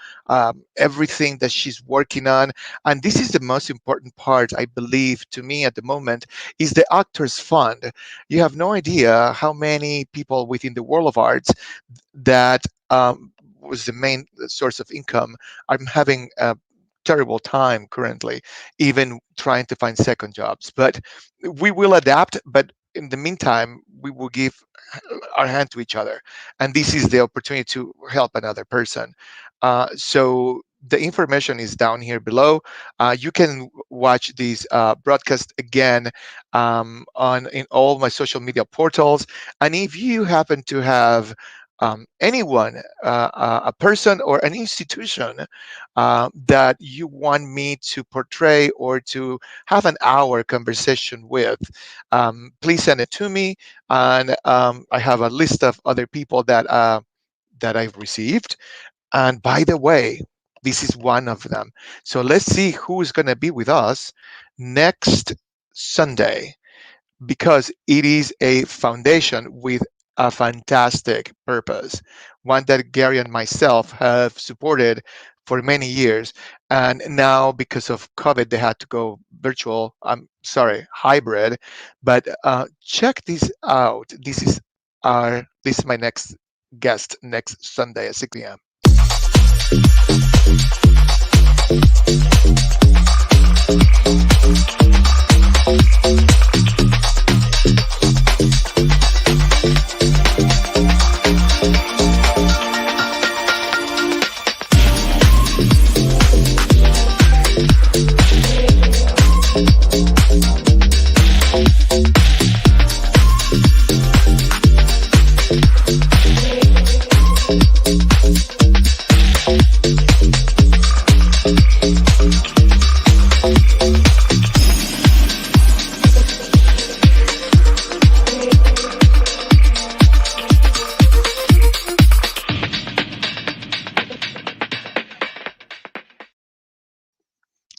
everything that she's working on, and this is the most important part, I believe, to me at the moment, is the Actors Fund. You have no idea how many people within the world of arts that was the main source of income. I'm having a terrible time currently, even trying to find second jobs. But we will adapt. But in the meantime, we will give our hand to each other. And this is the opportunity to help another person. So the information is down here below. You can watch this broadcast again in all my social media portals. And if you happen to have anyone, a person or an institution that you want me to portray or to have an hour conversation with, please send it to me. And I have a list of other people that I've received. And by the way, this is one of them. So let's see who's going to be with us next Sunday, because it is a foundation with a fantastic purpose, one that Gary and myself have supported for many years. And now, because of COVID, they had to go virtual. I'm sorry, hybrid. But check this out. This is my next guest next Sunday at 6 p.m.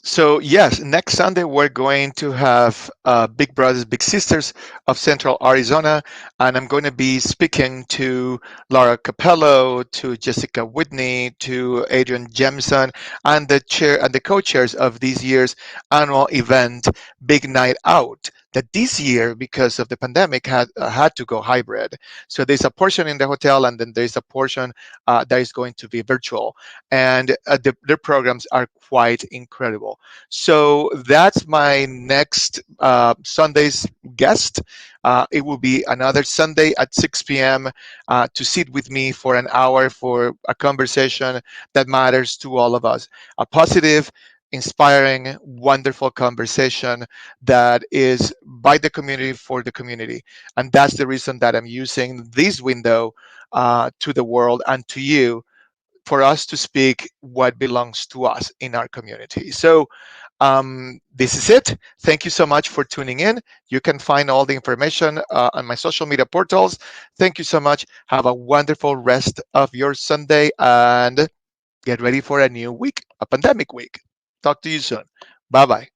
So yes, next Sunday we're going to have Big Brothers Big Sisters of Central Arizona, and I'm going to be speaking to Laura Capello, to Jessica Whitney, to Adrian Jemison, and the chair and the co-chairs of this year's annual event, Big Night Out, that this year, because of the pandemic, had to go hybrid. So there's a portion in the hotel, and then there's a portion that is going to be virtual. And their programs are quite incredible. So that's my next Sunday's guest. It will be another Sunday at 6 p.m. To sit with me for an hour for a conversation that matters to all of us. A positive, inspiring, wonderful conversation that is by the community for the community. And that's the reason that I'm using this window to the world and to you, for us to speak what belongs to us in our community. So this is it. Thank you so much for tuning in. You can find all the information on my social media portals. Thank you so much. Have a wonderful rest of your Sunday and get ready for a new week, a pandemic week. Talk to you soon. Bye-bye.